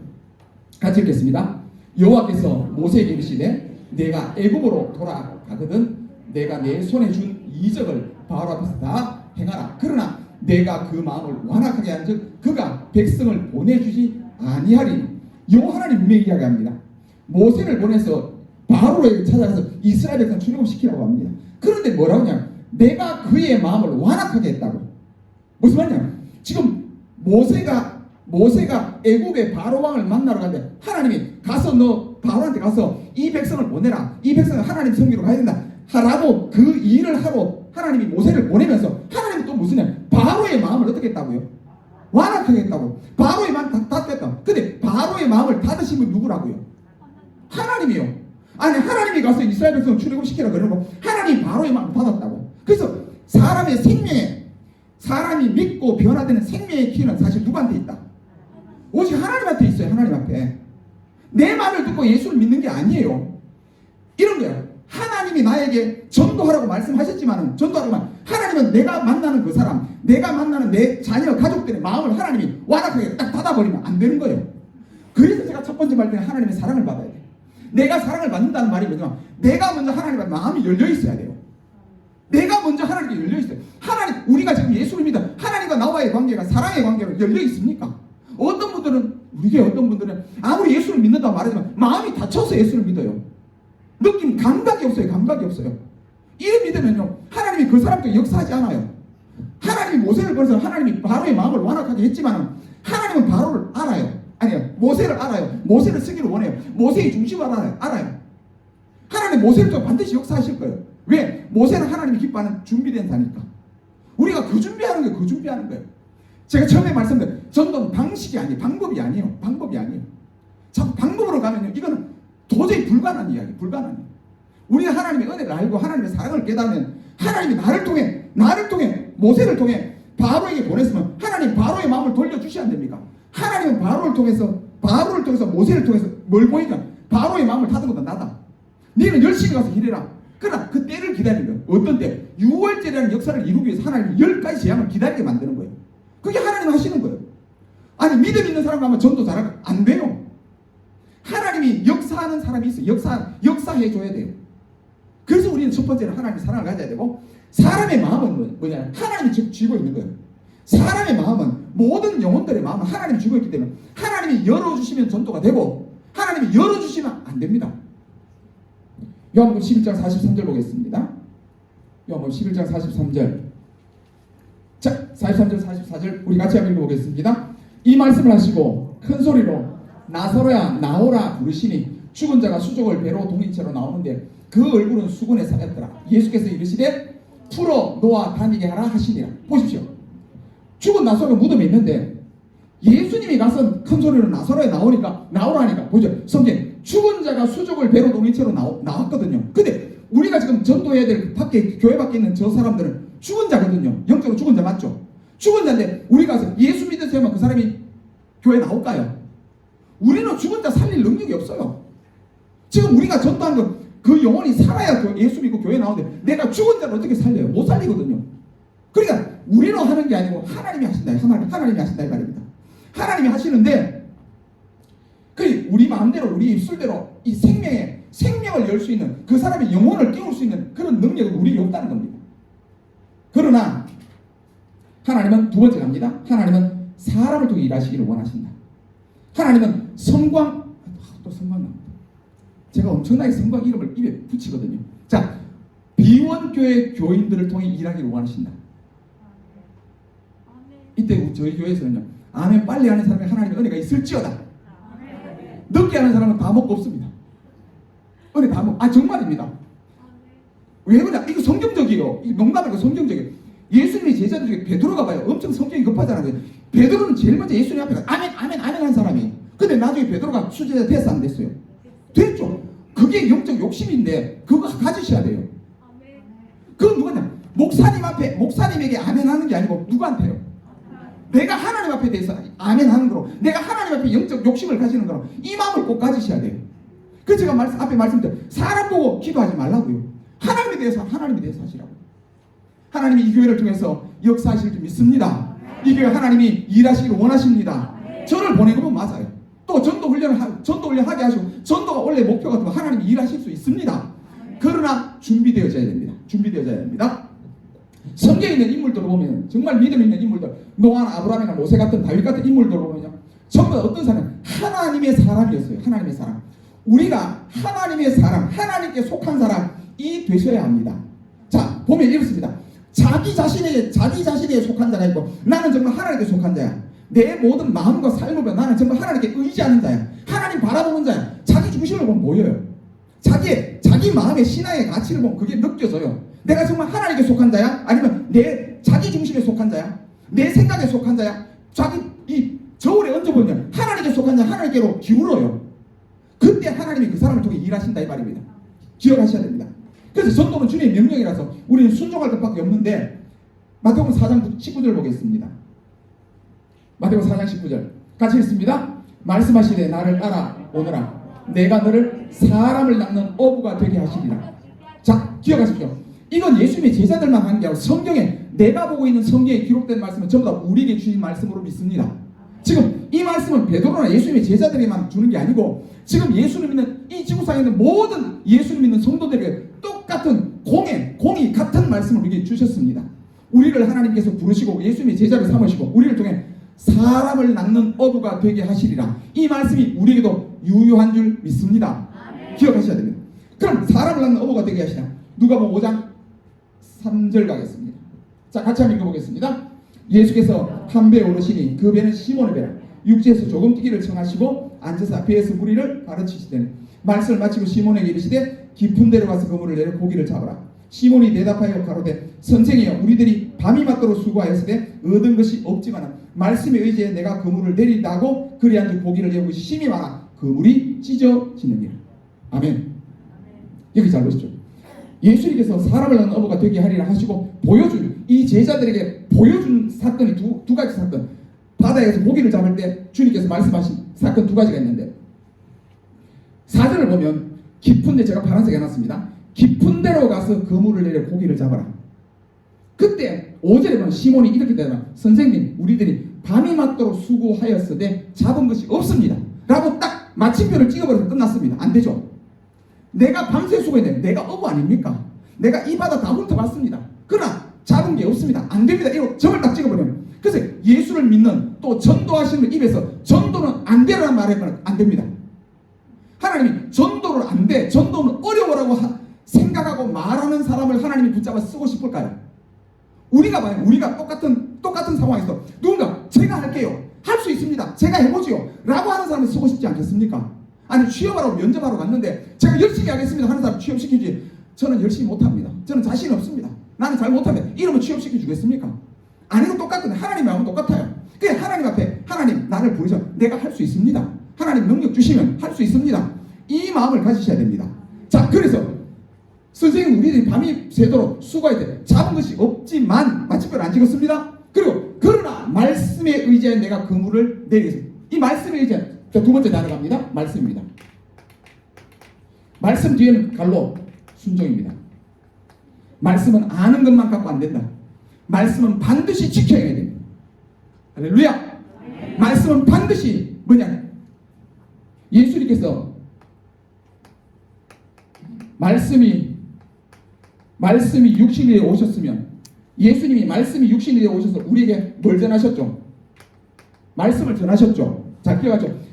같이 읽겠습니다. 여호와께서 모세에게 이르시되 내가 애굽으로 돌아가거든 내가 내 손에 준 이적을 바로 앞에서 다 행하라. 그러나 내가 그 마음을 완악하게 한즉 그가 백성을 보내주지 아니하리니. 여호와 하나님 분명히 이야기합니다. 모세를 보내서 바로에게 찾아가서 이스라엘 백성 출애굽시키라고 합니다. 그런데 뭐라고 하냐? 내가 그의 마음을 완악하게 했다고. 무슨 말이냐? 지금 모세가 애굽의 바로 왕을 만나러 가는데 하나님이 가서 너 바로한테 가서 이 백성을 보내라. 이 백성은 하나님 섬기러 가야 된다. 하라고 그 일을 하러 하나님이 모세를 보내면서 하나님이 또 무슨냐? 바로의 마음을 어떻게 했다고요? 완악하게 했다고. 바로의 마음 닫겠다. 근데 바로의 마음을 닫으신 분 누구라고요? 하나님이요. 아니 하나님이 가서 이스라엘 백성을 출애굽시키라 그러고 하나님이 바로의 마음을 닫았다고. 그래서 사람의 생명에 사람이 믿고 변화되는 생명의 키는 사실 누구한테 있다? 오직 하나님한테 있어요. 하나님 앞에. 내 말을 듣고 예수를 믿는 게 아니에요. 이런 거예요. 하나님이 나에게 전도하라고 말씀하셨지만 전도하라고 하나님은 내가 만나는 그 사람, 내가 만나는 내 자녀, 가족들의 마음을 하나님이 완악하게 딱 닫아버리면 안 되는 거예요. 그래서 제가 첫 번째 말 때는 하나님의 사랑을 받아야 돼요. 내가 사랑을 받는다는 말이 뭐냐면 내가 먼저 하나님의 마음이 열려 있어야 돼요. 내가 먼저 하나님께 열려 있어요. 하나님, 우리가 지금 예수를 믿어 하나님과 나와의 관계가 사랑의 관계로 열려 있습니까? 어떤 분들은 아무리 예수를 믿는다고 말하지만 마음이 닫혀서 예수를 믿어요. 감각이 없어요. 이를 믿으면요 하나님이 그 사람께 역사하지 않아요. 하나님이 모세를 보내서 하나님이 바로의 마음을 완악하게 했지만 하나님은 바로를 알아요. 아니요, 모세를 알아요. 모세를 쓰기를 원해요. 모세의 중심을 알아요. 하나님 모세를 또 반드시 역사하실 거예요. 왜? 모세는 하나님이 기뻐하는 준비된 자니까. 우리가 그 준비하는 거예요. 제가 처음에 말씀드린 전도는 방식이 아니에요. 방법이 아니에요. 자꾸 방법으로 가면요 이거는 도저히 불가능한 이야기예요. 우리가 하나님의 은혜를 알고 하나님의 사랑을 깨닫으면 하나님이 나를 통해 모세를 통해 바로에게 보냈으면 하나님 바로의 마음을 돌려주셔야 안 됩니까? 하나님은 바로를 통해서 모세를 통해서 뭘 보이냐? 바로의 마음을 다듬어다 나다. 너는 열심히 가서 일해라. 그러나 그 때를 기다리는 거예요. 어떤 때? 6월절이라는 역사를 이루기 위해서 하나님이 10가지 재앙을 기다리게 만드는 거예요. 그게 하나님 하시는 거예요. 아니 믿음 있는 사람 가면 전도 잘하고 안 돼요. 하나님이 역사하는 사람이 있어요. 역사해줘야 돼요. 그래서 우리는 첫 번째는 하나님의 사랑을 가져야 되고, 사람의 마음은 뭐냐? 하나님이 쥐고 있는 거예요. 사람의 마음은, 모든 영혼들의 마음은 하나님이 쥐고 있기 때문에 하나님이 열어주시면 전도가 되고 하나님이 열어주시면 안 됩니다. 요한복음 11장 43절 보겠습니다. 요한복음 11장 43절. 자, 43절 44절 우리 같이 한번 읽어보겠습니다. 이 말씀을 하시고 큰 소리로 나사로야 나오라 부르시니 죽은 자가 수족을 배로 동이채로 나오는데 그 얼굴은 수건에 쌓였더라. 예수께서 이르시되 풀어 놓아 다니게 하라 하시니라. 보십시오. 죽은 나사로가 무덤에 있는데 예수님이 가서 큰 소리로 나사로에 나오라니까 보죠. 성경 죽은 자가 수족을 배로 동이채로 나왔거든요. 근데 우리가 지금 전도해야 될 밖에 교회 밖에 있는 저 사람들은 죽은 자거든요. 영적으로 죽은 자 맞죠? 죽은 자인데 우리 가서 예수 믿으세요 하면 그 사람이 교회 나올까요? 우리는 죽은 자 살릴 능력이 없어요. 지금 우리가 전도한 건 그 영혼이 살아야 예수 믿고 교회 나오는데 내가 죽은 자를 어떻게 살려요? 못 살리거든요. 그러니까 우리로 하는 게 아니고 하나님이 하신다. 하나님이 하신다 이 말입니다. 하나님이 하시는데 그 우리 마음대로 우리 입술대로 이 생명을 열 수 있는 그 사람의 영혼을 깨울 수 있는 그런 능력은 우리에게 없다는 겁니다. 그러나 하나님은 두 번째 갑니다. 하나님은 사람을 통해 일하시기를 원하신다. 하나님은 성광 나옵니다. 제가 엄청나게 성광 이름을 입에 붙이거든요. 자, 비원교회 교인들을 통해 일하기를 원하신다. 이때 저희 교회에서는요, 아멘 빨리 하는 사람이 하나님의 은혜가 있을지어다. 늦게 하는 사람은 다 먹고 없습니다. 은혜 다 먹고. 정말입니다. 왜 그러냐? 이거 성경적이에요. 이 농담이고 성경적이에요. 예수님의 제자들 중에 베드로가 봐요. 엄청 성격이 급하잖아요. 베드로는 제일 먼저 예수님 앞에 아멘 한 사람이에요. 근데 나중에 베드로가 수제자 됐어 안 됐어요? 됐죠. 그게 영적 욕심인데 그거 가지셔야 돼요. 그건 누구냐? 목사님에게 아멘 하는 게 아니고 누구한테요? 내가 하나님 앞에 대해서 아멘 하는 거로, 내가 하나님 앞에 영적 욕심을 가지는 거로 이 마음을 꼭 가지셔야 돼요. 그래서 제가 앞에 말씀드린 사람 보고 기도하지 말라고요. 하나님에 대해서 하시라고. 하나님이 이 교회를 통해서 역사하실 줄 믿습니다. 이 교회 하나님이 일하시기를 원하십니다. 저를 보내는 건 맞아요. 또 전도 훈련하게 하시고 전도가 원래 목표가 되면 하나님이 일하실 수 있습니다. 그러나 준비되어져야 됩니다. 성경에 있는 인물들을 보면 정말 믿음 있는 인물들, 노아나 아브라함이나 모세 같은 다윗 같은 인물들을 보면요, 전부 다 어떤 사람? 하나님의 사람이었어요. 하나님의 사람. 우리가 하나님의 사람, 하나님께 속한 사람이 되셔야 합니다. 자, 보면 이렇습니다. 자기 자신에게 속한 자가 있고, 나는 정말 하나님께 속한 자야. 내 모든 마음과 삶을 보면 나는 정말 하나님께 의지하는 자야. 하나님 바라보는 자야. 자기 중심을 보면 뭐예요? 자기 마음의 신앙의 가치를 보면 그게 느껴져요. 내가 정말 하나님께 속한 자야? 아니면 내 자기 중심에 속한 자야? 내 생각에 속한 자야? 이 저울에 얹어보면 하나님께 속한 자, 하나님께로 기울어요. 그때 하나님이 그 사람을 통해 일하신다 이 말입니다. 기억하셔야 됩니다. 그래서 전도는 주님의 명령이라서 우리는 순종할 것밖에 없는데, 마태복음 4장 19절 보겠습니다. 마태복음 4장 19절 같이 읽습니다. 말씀하시되 나를 따라오너라. 내가 너를 사람을 낚는 어부가 되게 하시리라. 자, 기억하십시오. 이건 예수님의 제자들만 하는 게 아니라 성경에, 내가 보고 있는 성경에 기록된 말씀은 전부 다 우리에게 주신 말씀으로 믿습니다. 지금 이 말씀은 베드로나 예수님의 제자들에게만 주는 게 아니고, 지금 예수를 믿는 이 지구상에 있는 모든 예수를 믿는 성도들에게 똑같은 공이 같은 말씀을 우리에게 주셨습니다. 우리를 하나님께서 부르시고 예수님의 제자를 삼으시고 우리를 통해 사람을 낚는 어부가 되게 하시리라. 이 말씀이 우리에게도 유효한 줄 믿습니다. 기억하셔야 됩니다. 그럼 사람을 낚는 어부가 되게 하시라. 누가복음 5장 3절 가겠습니다. 자, 같이 한번 읽어보겠습니다. 예수께서 한 배에 오르시니 그 배는 시몬의 배라. 육지에서 조금 뛰기를 청하시고 앉으사 배에서 무리를 가르치시더니 말씀을 마치고 시몬에게 이르시되 깊은 데로 가서 그물을 내려 고기를 잡아라. 시몬이 대답하여 가로되 선생이여, 우리들이 밤이 맞도록 수고하였으되 얻은 것이 없지만 말씀에 의지해 내가 그물을 내린다고 그리한즉 고기를 내온 것이 심히 많아 그물이 찢어지느니라. 아멘. 여기 잘 보시죠. 예수님께서 사람을 낳는 어부가 되게 하리라 하시고 보여준 이 제자들에게 보여준 사건이 두 가지 사건. 바다에서 고기를 잡을 때 주님께서 말씀하신 사건 두 가지가 있는데 4절을 보면 깊은 데 제가 파란색 해놨습니다. 깊은 데로 가서 그물을 내려 고기를 잡아라. 그때 5절에 보면 시몬이 이렇게 되면 선생님 우리들이 밤이 맞도록 수고하였으되 잡은 것이 없습니다 라고 딱 마침표를 찍어버려서 끝났습니다. 안 되죠. 내가 밤새 수고했는데 내가 어부 아닙니까? 내가 이 바다 다 훑어봤습니다. 그러나 잡은 게 없습니다. 안 됩니다. 이거 점을 딱 찍어버리면. 그래서 예수를 믿는 또 전도하시는 입에서 전도는 안 되라는 말을 하면 안 됩니다. 하나님이 전도를 안 돼, 전도는 어려워라고 생각하고 말하는 사람을 하나님이 붙잡아 쓰고 싶을까요? 우리가 봐요. 우리가 똑같은 상황에서 누군가 제가 할게요. 할 수 있습니다. 제가 해보지요. 라고 하는 사람을 쓰고 싶지 않겠습니까? 아니 취업하러 면접하러 갔는데 제가 열심히 하겠습니다 하는 사람 취업시키지 저는 열심히 못합니다. 저는 자신 없습니다. 나는 잘 못합니다. 이러면 취업시켜 주겠습니까? 아니고 똑같은데 하나님 마음은 똑같아요. 그냥 하나님 앞에 하나님 나를 부르셔 내가 할 수 있습니다. 하나님 능력 주시면 할 수 있습니다. 이 마음을 가지셔야 됩니다. 자 그래서 선생님 우리들이 밤이 새도록 수고할 때 잡은 것이 없지만 마침표를 안 찍었습니다. 그리고 그러나 말씀에 의지하여 내가 그물을 내리겠습니다. 이 말씀에 의지하여 두 번째 단어 갑니다. 말씀입니다. 말씀 뒤에는 갈로 순종입니다. 말씀은 아는 것만 갖고 안 된다. 말씀은 반드시 지켜야 됩니다. 할렐루야. 말씀은 반드시 뭐냐? 예수님께서 말씀이 육신에 오셨으면 예수님이 말씀이 육신에 오셔서 우리에게 뭘 전하셨죠? 말씀을 전하셨죠. 자 기억하죠?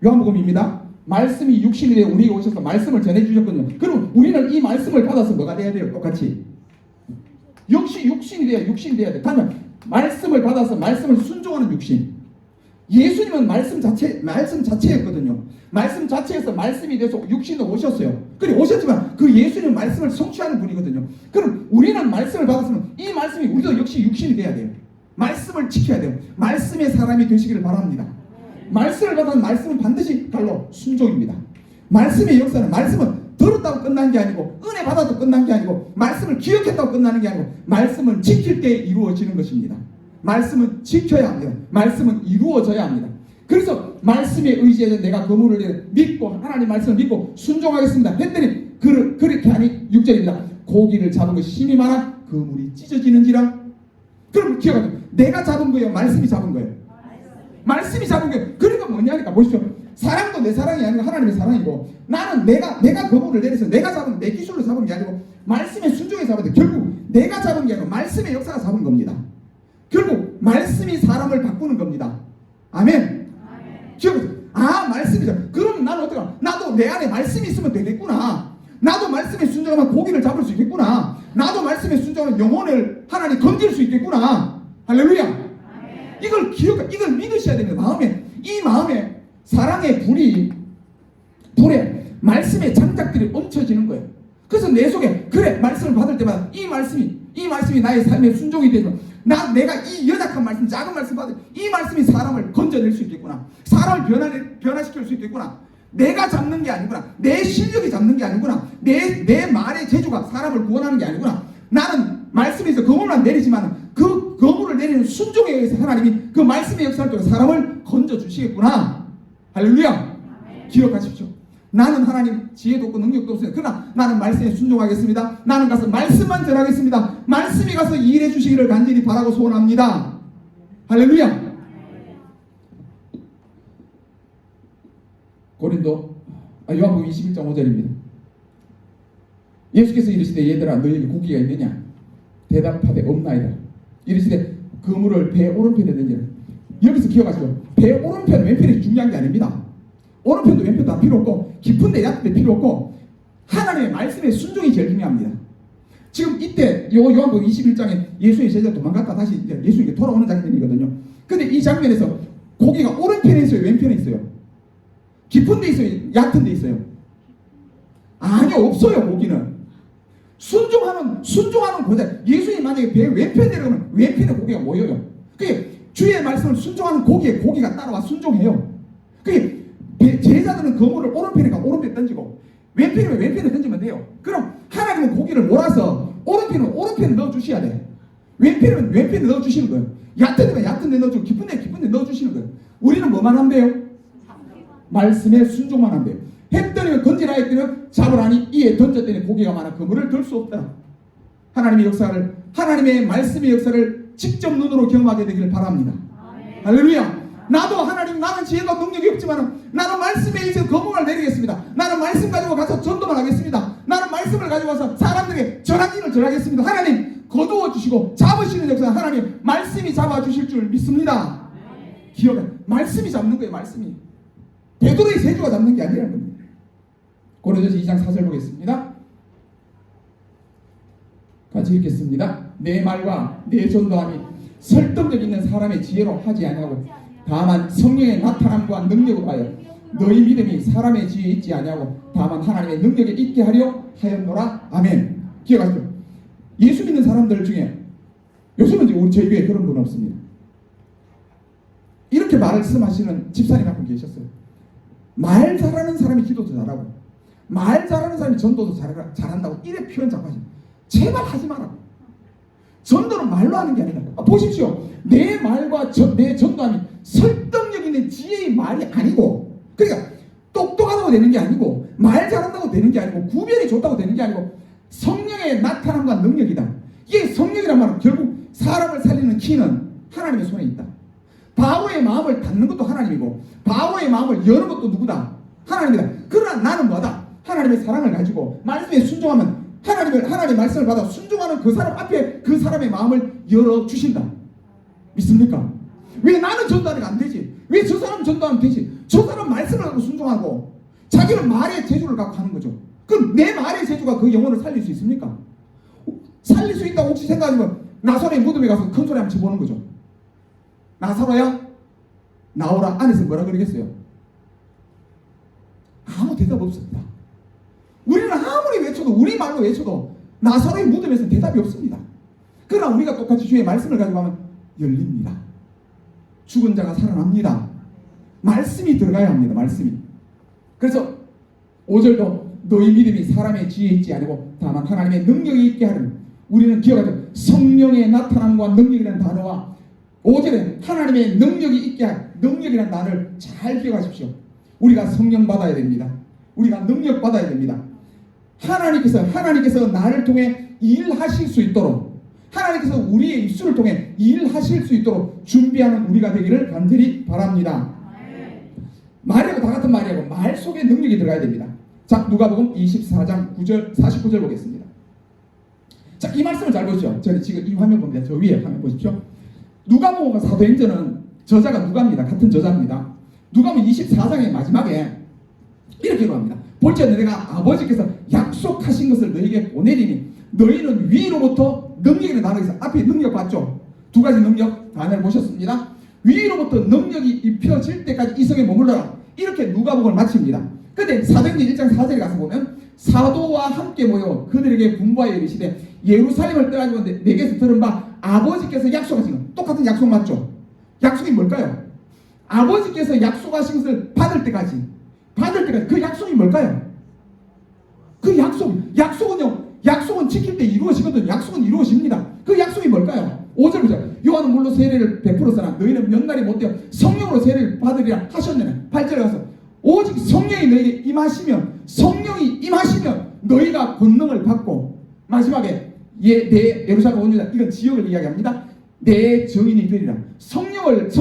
요한복음입니다. 말씀이 육신에 우리에게 오셔서 말씀을 전해주셨거든요. 그럼 우리는 이 말씀을 받아서 뭐가 돼야 돼요? 똑같이 역시 육신이 돼야 돼. 다만 말씀을 받아서 말씀을 순종하는 육신. 예수님은 말씀 자체였거든요. 말씀 자체에서 말씀이 돼서 육신으로 오셨어요. 그래 오셨지만 그 예수님은 말씀을 성취하는 분이거든요. 그럼 우리는 말씀을 받았으면 이 말씀이 우리도 역시 육신이 돼야 돼요. 말씀을 지켜야 돼요. 말씀의 사람이 되시기를 바랍니다. 말씀을 받은 말씀은 반드시 갈로 순종입니다. 말씀의 역사는 말씀은 들었다고 끝난 게 아니고 은혜 받아도 끝난 게 아니고 말씀을 기억했다고 끝나는 게 아니고 말씀은 지킬 때 이루어지는 것입니다. 말씀은 지켜야 합니다. 말씀은 이루어져야 합니다. 그래서 말씀에 의지해서 내가 그물을 믿고 하나님 말씀을 믿고 순종하겠습니다 했더니 그렇게 하니 6절입니다. 고기를 잡은 것이 힘이 많아 그물이 찢어지는지라. 그럼 기억하세요. 내가 잡은 거예요? 말씀이 잡은 거예요? 말씀이 잡은 거예요. 그러니까 뭐냐니까 보십시오. 사랑도 내 사랑이 아니고 하나님의 사랑이고 나는 내가 그물을 내려서 내가 잡은 내 기술로 잡은 게 아니고 말씀에 순종해 잡았는데 결국 내가 잡은 게 아니고 말씀의 역사가 잡은 겁니다. 결국 말씀이 사람을 바꾸는 겁니다. 아멘. 기억하세요. 아 말씀이죠. 그럼 나는 어떡하? 나도 내 안에 말씀이 있으면 되겠구나. 나도 말씀에 순종하면 고기를 잡을 수 있겠구나. 나도 말씀에 순종하면 영혼을 하나님 건질 수 있겠구나. 할렐루야. 이걸 믿으셔야 됩니다. 이 마음에 사랑의 불에 말씀의 장작들이 얹혀지는 거예요. 그래서 내 속에 그래 말씀을 받을 때마다 이 말씀이 나의 삶의 순종이 되면 내가 이 연약한 말씀 작은 말씀 받을 이 말씀이 사람을 건져낼 수 있겠구나. 사람을 변화시킬 수 있겠구나. 내가 잡는 게 아니구나. 내 실력이 잡는 게 아니구나. 내 말의 재주가 사람을 구원하는 게 아니구나. 나는 말씀에서 그물만 내리지만 그 그물을 내리는 순종에 의해서 하나님이 그 말씀의 역사를 통해 사람을 건져주시겠구나. 할렐루야. 기억하십시오. 나는 하나님 지혜도 없고 능력도 없어요. 그러나 나는 말씀에 순종하겠습니다. 나는 가서 말씀만 전하겠습니다. 말씀이 가서 일해 주시기를 간절히 바라고 소원합니다. 할렐루야. 요한복음 21장 5절입니다. 예수께서 이르시되 얘들아 너희에게 고기가 있느냐? 대답하되 없나이다. 이르시되 그물을 배 오른편에 던지라. 여기서 기억하시고 배 오른편 왼편이 중요한 게 아닙니다. 오른편도 왼편도 다 필요 없고 깊은 데 얕은 데 필요 없고 하나님의 말씀에 순종이 제일 중요합니다. 지금 이때 요한복음 21장에 예수의 제자 도망갔다 다시 이제 예수에게 돌아오는 장면이거든요. 근데 이 장면에서 고기가 오른편에 있어요? 왼편에 있어요? 깊은 데 있어요? 얕은 데 있어요? 아니요, 없어요. 고기는 순종하는 고자. 예수님 만약에 배 왼편에 내려가면 왼편에 고기가 모여요. 그게 주의 말씀을 순종하는 고기가 따라와 순종해요. 그게 제자들은 그물을 오른편에 던지고 왼편이면 왼편에 던지면 돼요. 그럼 하나님은 고기 공기를 몰아서 오른편은 넣어주셔야 돼. 왼편은 왼편에 넣어주시는 거예요. 얕은 데면 얕은 데 넣어주고 깊은 데 넣어주시는 거예요. 우리는 뭐만 한대요? 말씀에 순종만 한대요. 했더니 건지라 했더니 잡으라니 이에 던졌더니 고기가 많아 그물을 들 수 없더라. 하나님의 말씀의 역사를 직접 눈으로 경험하게 되기를 바랍니다. 할렐루야. 나도 하나님 나는 지혜가 능력이 없지만 나는 말씀에 의해서 거목을 내리겠습니다. 나는 말씀 가지고 가서 전도만 하겠습니다. 나는 말씀을 가지고 와서 사람들에게 전하기를 전하겠습니다. 하나님 거두어 주시고 잡으시는 역사 하나님 말씀이 잡아주실 줄 믿습니다. 기억해. 말씀이 잡는 거예요. 말씀이. 베드로의 세주가 잡는 게 아니라는 겁니다. 고린도서 2장 4절 보겠습니다. 같이 읽겠습니다. 내 말과 내 전도함이 설득력 있는 사람의 지혜로 하지 아니하고 다만 성령의 나타남과 능력으로 하여 너희 믿음이 사람의 지혜에 있지 아니하고 다만 하나님의 능력에 있게 하려 하였노라. 아멘. 기억하시죠? 예수 믿는 사람들 중에 요즘은 저희 교회에 그런 분 없습니다. 이렇게 말씀하시는 집사님 한 분 계셨어요. 말 잘하는 사람이 기도도 잘하고 말 잘하는 사람이 전도도 잘한다고 이래 표현 자꾸 하시죠. 제발 하지 마라. 전도는 말로 하는 게 아니라 보십시오. 내 말과 내 전도함이 설득력 있는 지혜의 말이 아니고 그러니까 똑똑하다고 되는 게 아니고 말 잘한다고 되는 게 아니고 구별이 좋다고 되는 게 아니고 성령의 나타남과 능력이다. 이게 성령이란 말은 결국 사람을 살리는 키는 하나님의 손에 있다. 바로의 마음을 닫는 것도 하나님이고 바로의 마음을 여는 것도 누구다? 하나님이다. 그러나 나는 뭐다? 하나님의 사랑을 가지고 말씀에 순종하면 하나님의 말씀을 받아 순종하는 그 사람 앞에 그 사람의 마음을 열어주신다. 믿습니까? 왜 나는 전도하니까 안 되지? 왜 저 사람 전도하면 되지? 저 사람 말씀을 갖고 순종하고 자기는 말의 재주를 갖고 하는 거죠. 그럼 내 말의 재주가 그 영혼을 살릴 수 있습니까? 살릴 수 있다고 혹시 생각하면 나사로의 무덤에 가서 큰 소리 한번 쳐보는 거죠. 나사로야 나오라. 안에서 뭐라 그러겠어요? 아무 대답 없습니다. 우리는 아무리 외쳐도 우리 말로 외쳐도 나사로의 무덤에서 대답이 없습니다. 그러나 우리가 똑같이 주의 말씀을 가지고 하면 열립니다. 죽은 자가 살아납니다. 말씀이 들어가야 합니다. 말씀이. 그래서 5절도 너희 믿음이 사람의 지혜에 있지 아니고 다만 하나님의 능력이 있게 하는 우리는 기억하죠. 성령의 나타남과 능력이라는 단어와 5절에 하나님의 능력이 있게 할 능력이라는 단어를 잘 기억하십시오. 우리가 성령 받아야 됩니다. 우리가 능력 받아야 됩니다. 하나님께서 나를 통해 일하실 수 있도록 하나님께서 우리의 입술을 통해 일하실 수 있도록 준비하는 우리가 되기를 간절히 바랍니다. 말이고 다 같은 말이고 말 속에 능력이 들어가야 됩니다. 자, 누가복음 24장 9절 49절 보겠습니다. 자, 이 말씀을 잘 보시죠. 저는 지금 이 화면 봅니다. 저 위에 화면 보십시오. 누가복음 사도행전은 저자가 누가입니다. 같은 저자입니다. 누가복음 24장의 마지막에 이렇게 기록합니다. 볼지어다 내가 아버지께서 약속하신 것을 너희에게 보내리니 너희는 위로부터 능력이라는 단어가 있어요. 앞에 능력 봤죠? 두 가지 능력 단어를 보셨습니다. 위로부터 능력이 입혀질 때까지 이 성에 머물러라. 이렇게 누가복음을 마칩니다. 근데 사도행전 1장 4절에 가서 보면 사도와 함께 모여 그들에게 분부하여 이르시되 예루살렘을 떠나지고 내게서 들은 바 아버지께서 약속하신 것 똑같은 약속 맞죠? 약속이 뭘까요? 아버지께서 약속하신 것을 받을 때까지 그 약속이 뭘까요? 그 약속은 지킬 때 이루어지거든요. 약속은 이루어집니다. 그 약속이 뭘까요? 5절 보자. 요한은 물로 세례를 베풀었으나 너희는 몇 날이 못되어 성령으로 세례를 받으리라 하셨느냐. 8절에 가서 오직 성령이 너희에게 임하시면 너희가 권능을 받고 마지막에 내 예루살렘 온 유다 이건 지역을 이야기합니다. 내 증인이 되리라. 성령이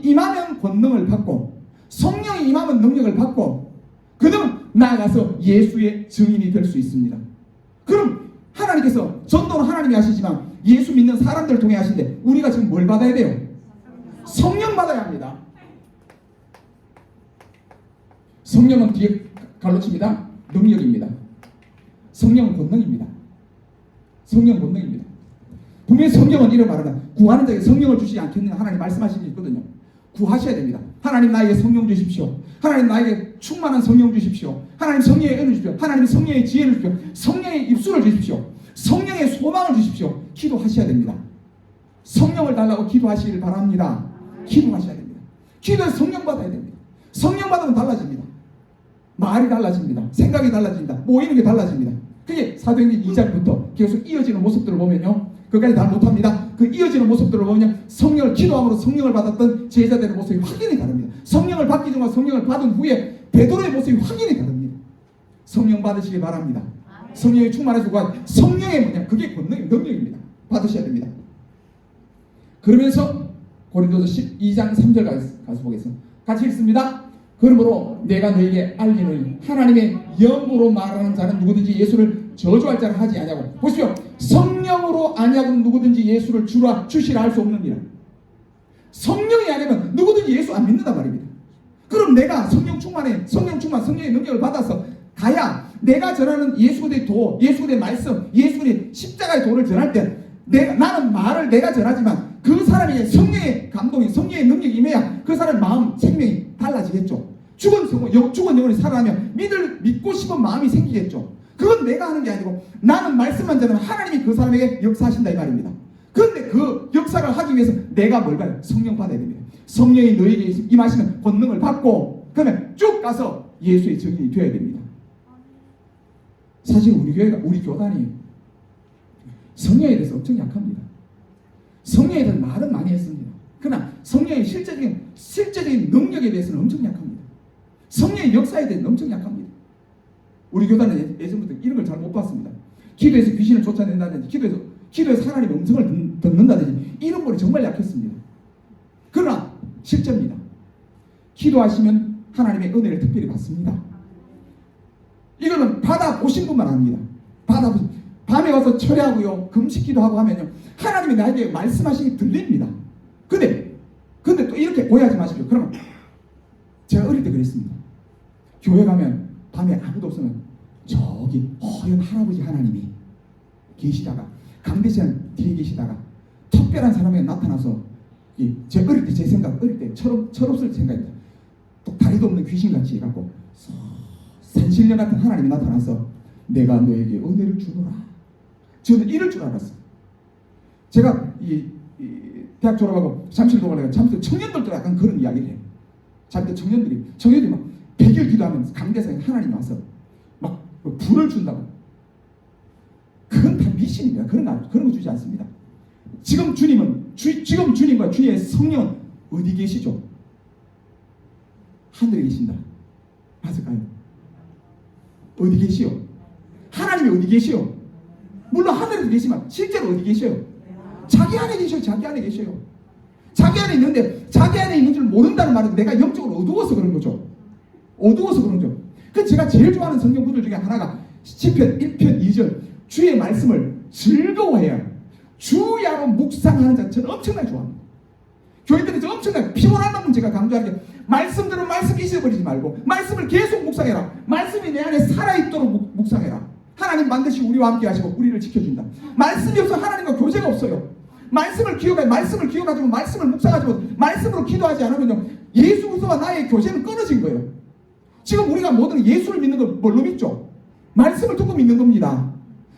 임하면 권능을 받고 성령이 임하면 능력을 받고 그는 나아가서 예수의 증인이 될 수 있습니다. 그럼 하나님께서 전도는 하나님이 하시지만 예수 믿는 사람들을 통해 하시는데 우리가 지금 뭘 받아야 돼요? 성령 받아야 합니다. 성령은 뒤에 갈로칩니다. 능력입니다. 성령은 권능입니다. 성령은 권능입니다. 분명히 성령은 이런 말한다. 구하는 자에게 성령을 주시지 않겠느냐 하나님 말씀하신 게 있거든요. 구하셔야 됩니다. 하나님 나에게 성령 주십시오. 하나님 나에게 충만한 성령 주십시오. 하나님 성령의 은을 주십시오. 하나님 성령의 지혜를 주십시오. 성령의 입술을 주십시오. 성령의 소망을 주십시오. 기도하셔야 됩니다. 성령을 달라고 기도하시길 바랍니다. 기도하셔야 됩니다. 기도해서 성령 받아야 됩니다. 성령 받으면 달라집니다. 말이 달라집니다. 생각이 달라집니다. 모이는 게 달라집니다. 그 그게 사도행전 2장부터 계속 이어지는 모습들을 보면요, 그까지 다 못합니다. 그 이어지는 모습들을 보면 성령을 기도함으로 성령을 받았던 제자들의 모습이 확연히 다릅니다. 성령을 받기 전과 성령을 받은 후에 베드로의 모습이 확연히 다릅니다. 성령 받으시기 바랍니다. 성령의 충만해서 성령의 뭐냐, 그게 권능의 능력입니다. 받으셔야 됩니다. 그러면서 고린도서 12장 3절 가서 보겠습니다. 같이 읽습니다. 그러므로 내가 너에게 알리는 하나님의 영으로 말하는 자는 누구든지 예수를 저주할 자를 하지 아니하고, 보십시오. 성령으로 아니하고는 누구든지 예수를 주시라 할 수 없느니라. 성령이 아니면 누구든지 예수 안 믿는단 말입니다. 그럼 내가 성령 충만해, 성령의 능력을 받아서 가야 내가 전하는 예수의 도, 예수의 말씀, 예수의 십자가의 도를 전할 때 나는 말을 내가 전하지만 그 사람에게 성령의 감동이, 성령의 능력이 임해야 그 사람의 마음, 생명이 달라지겠죠. 죽은 영혼이 살아나면 믿고 싶은 마음이 생기겠죠. 그건 내가 하는 게 아니고 나는 말씀만 전하면 하나님이 그 사람에게 역사하신다 이 말입니다. 그런데 그 역사를 하기 위해서 내가 뭘 가요? 성령 받아야 됩니다. 성령이 너에게 임하시는 권능을 받고 그러면 쭉 가서 예수의 증인이 되어야 됩니다. 사실 우리 교단이 성령에 대해서 엄청 약합니다. 성령에 대해서 말은 많이 했습니다. 그러나 성령의 실제적인 능력에 대해서는 엄청 약합니다. 성령의 역사에 대해서는 엄청 약합니다. 우리 교단은 예전부터 이런 걸 잘 못 봤습니다. 기도에서 귀신을 쫓아낸다든지 기도에서 하나님의 음성을 듣는다든지 이런 거에 정말 약했습니다. 그러나 실제입니다. 기도하시면 하나님의 은혜를 특별히 받습니다. 이거는 받아보신 분만 압니다. 밤에 와서 철야하고요, 금식기도 하고 하면요, 하나님이 나에게 말씀하시기 들립니다. 근데 또 이렇게 오해하지 마십시오. 그러면 제가 어릴 때 그랬습니다. 교회 가면 밤에 아무도 없으면 저기 허연 할아버지 하나님이 계시다가 강대시장 뒤에 계시다가 특별한 사람이 나타나서 제 어릴 때 제 생각, 어릴 때 철없을 생각입니다. 또 다리도 없는 귀신같이 해갖고 산신령 같은 하나님이 나타나서 내가 너에게 은혜를 주노라. 저는 이럴 줄 알았어요. 제가 대학 졸업하고 잠실동을 해서 잠실 청년들도 약간 그런 이야기를 해요. 잠실 청년들이 막 100일 기도하면 강대상에 하나님이 와서 막 불을 준다고. 그건 다 미신입니다. 그런 거 주지 않습니다. 지금 주님과 주님의 성령은 어디 계시죠? 하늘에 계신다. 맞을까요? 어디 계시오? 하나님이 어디 계시오? 물론 하늘에도 계시지만 실제로 어디 계셔요? 자기 안에 계셔요. 자기 안에 계셔요. 자기 안에 있는데 자기 안에 있는 줄 모른다는 말은 내가 영적으로 어두워서 그런 거죠. 어두워서 그런 거죠. 그 제가 제일 좋아하는 성경 구절 중에 하나가 시편 1편 2절 주의 말씀을 즐거워해야 주야로 묵상하는 자. 저는 엄청나게 좋아합니다. 교인들이 엄청나게 피곤하다면 제가 강조하는 게 말씀들은 말씀 잊어버리지 말고 말씀을 계속 묵상해라. 말씀이 내 안에 살아있도록 묵상해라. 하나님 반드시 우리와 함께 하시고 우리를 지켜준다. 말씀이 없어 하나님과 교제가 없어요. 말씀을 기억하지고 말씀을 묵상하지고 말씀으로 기도하지 않으면요, 예수 그리스도와 나의 교제는 끊어진 거예요. 지금 우리가 모든 예수를 믿는 걸 뭘로 믿죠? 말씀을 듣고 믿는 겁니다.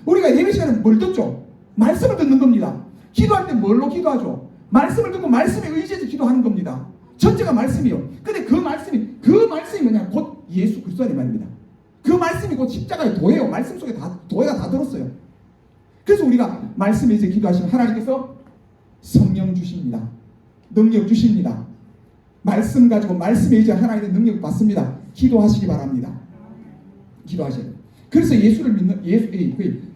우리가 예배 시간에 뭘 듣죠? 말씀을 듣는 겁니다. 기도할 때 뭘로 기도하죠? 말씀을 듣고 말씀에 의지해서 기도하는 겁니다. 전체가 말씀이요. 근데 그 말씀이 뭐냐? 곧 예수 그리스도의 말입니다. 그 말씀이 곧 십자가의 도예요. 말씀 속에 도예가 다 들었어요. 그래서 우리가 말씀에 이제 기도하시면 하나님께서 성령 주십니다. 능력 주십니다. 말씀 가지고 말씀에 이제 하나님의 능력을 받습니다. 기도하시기 바랍니다. 기도하셔야 돼요. 그래서 예수를 믿는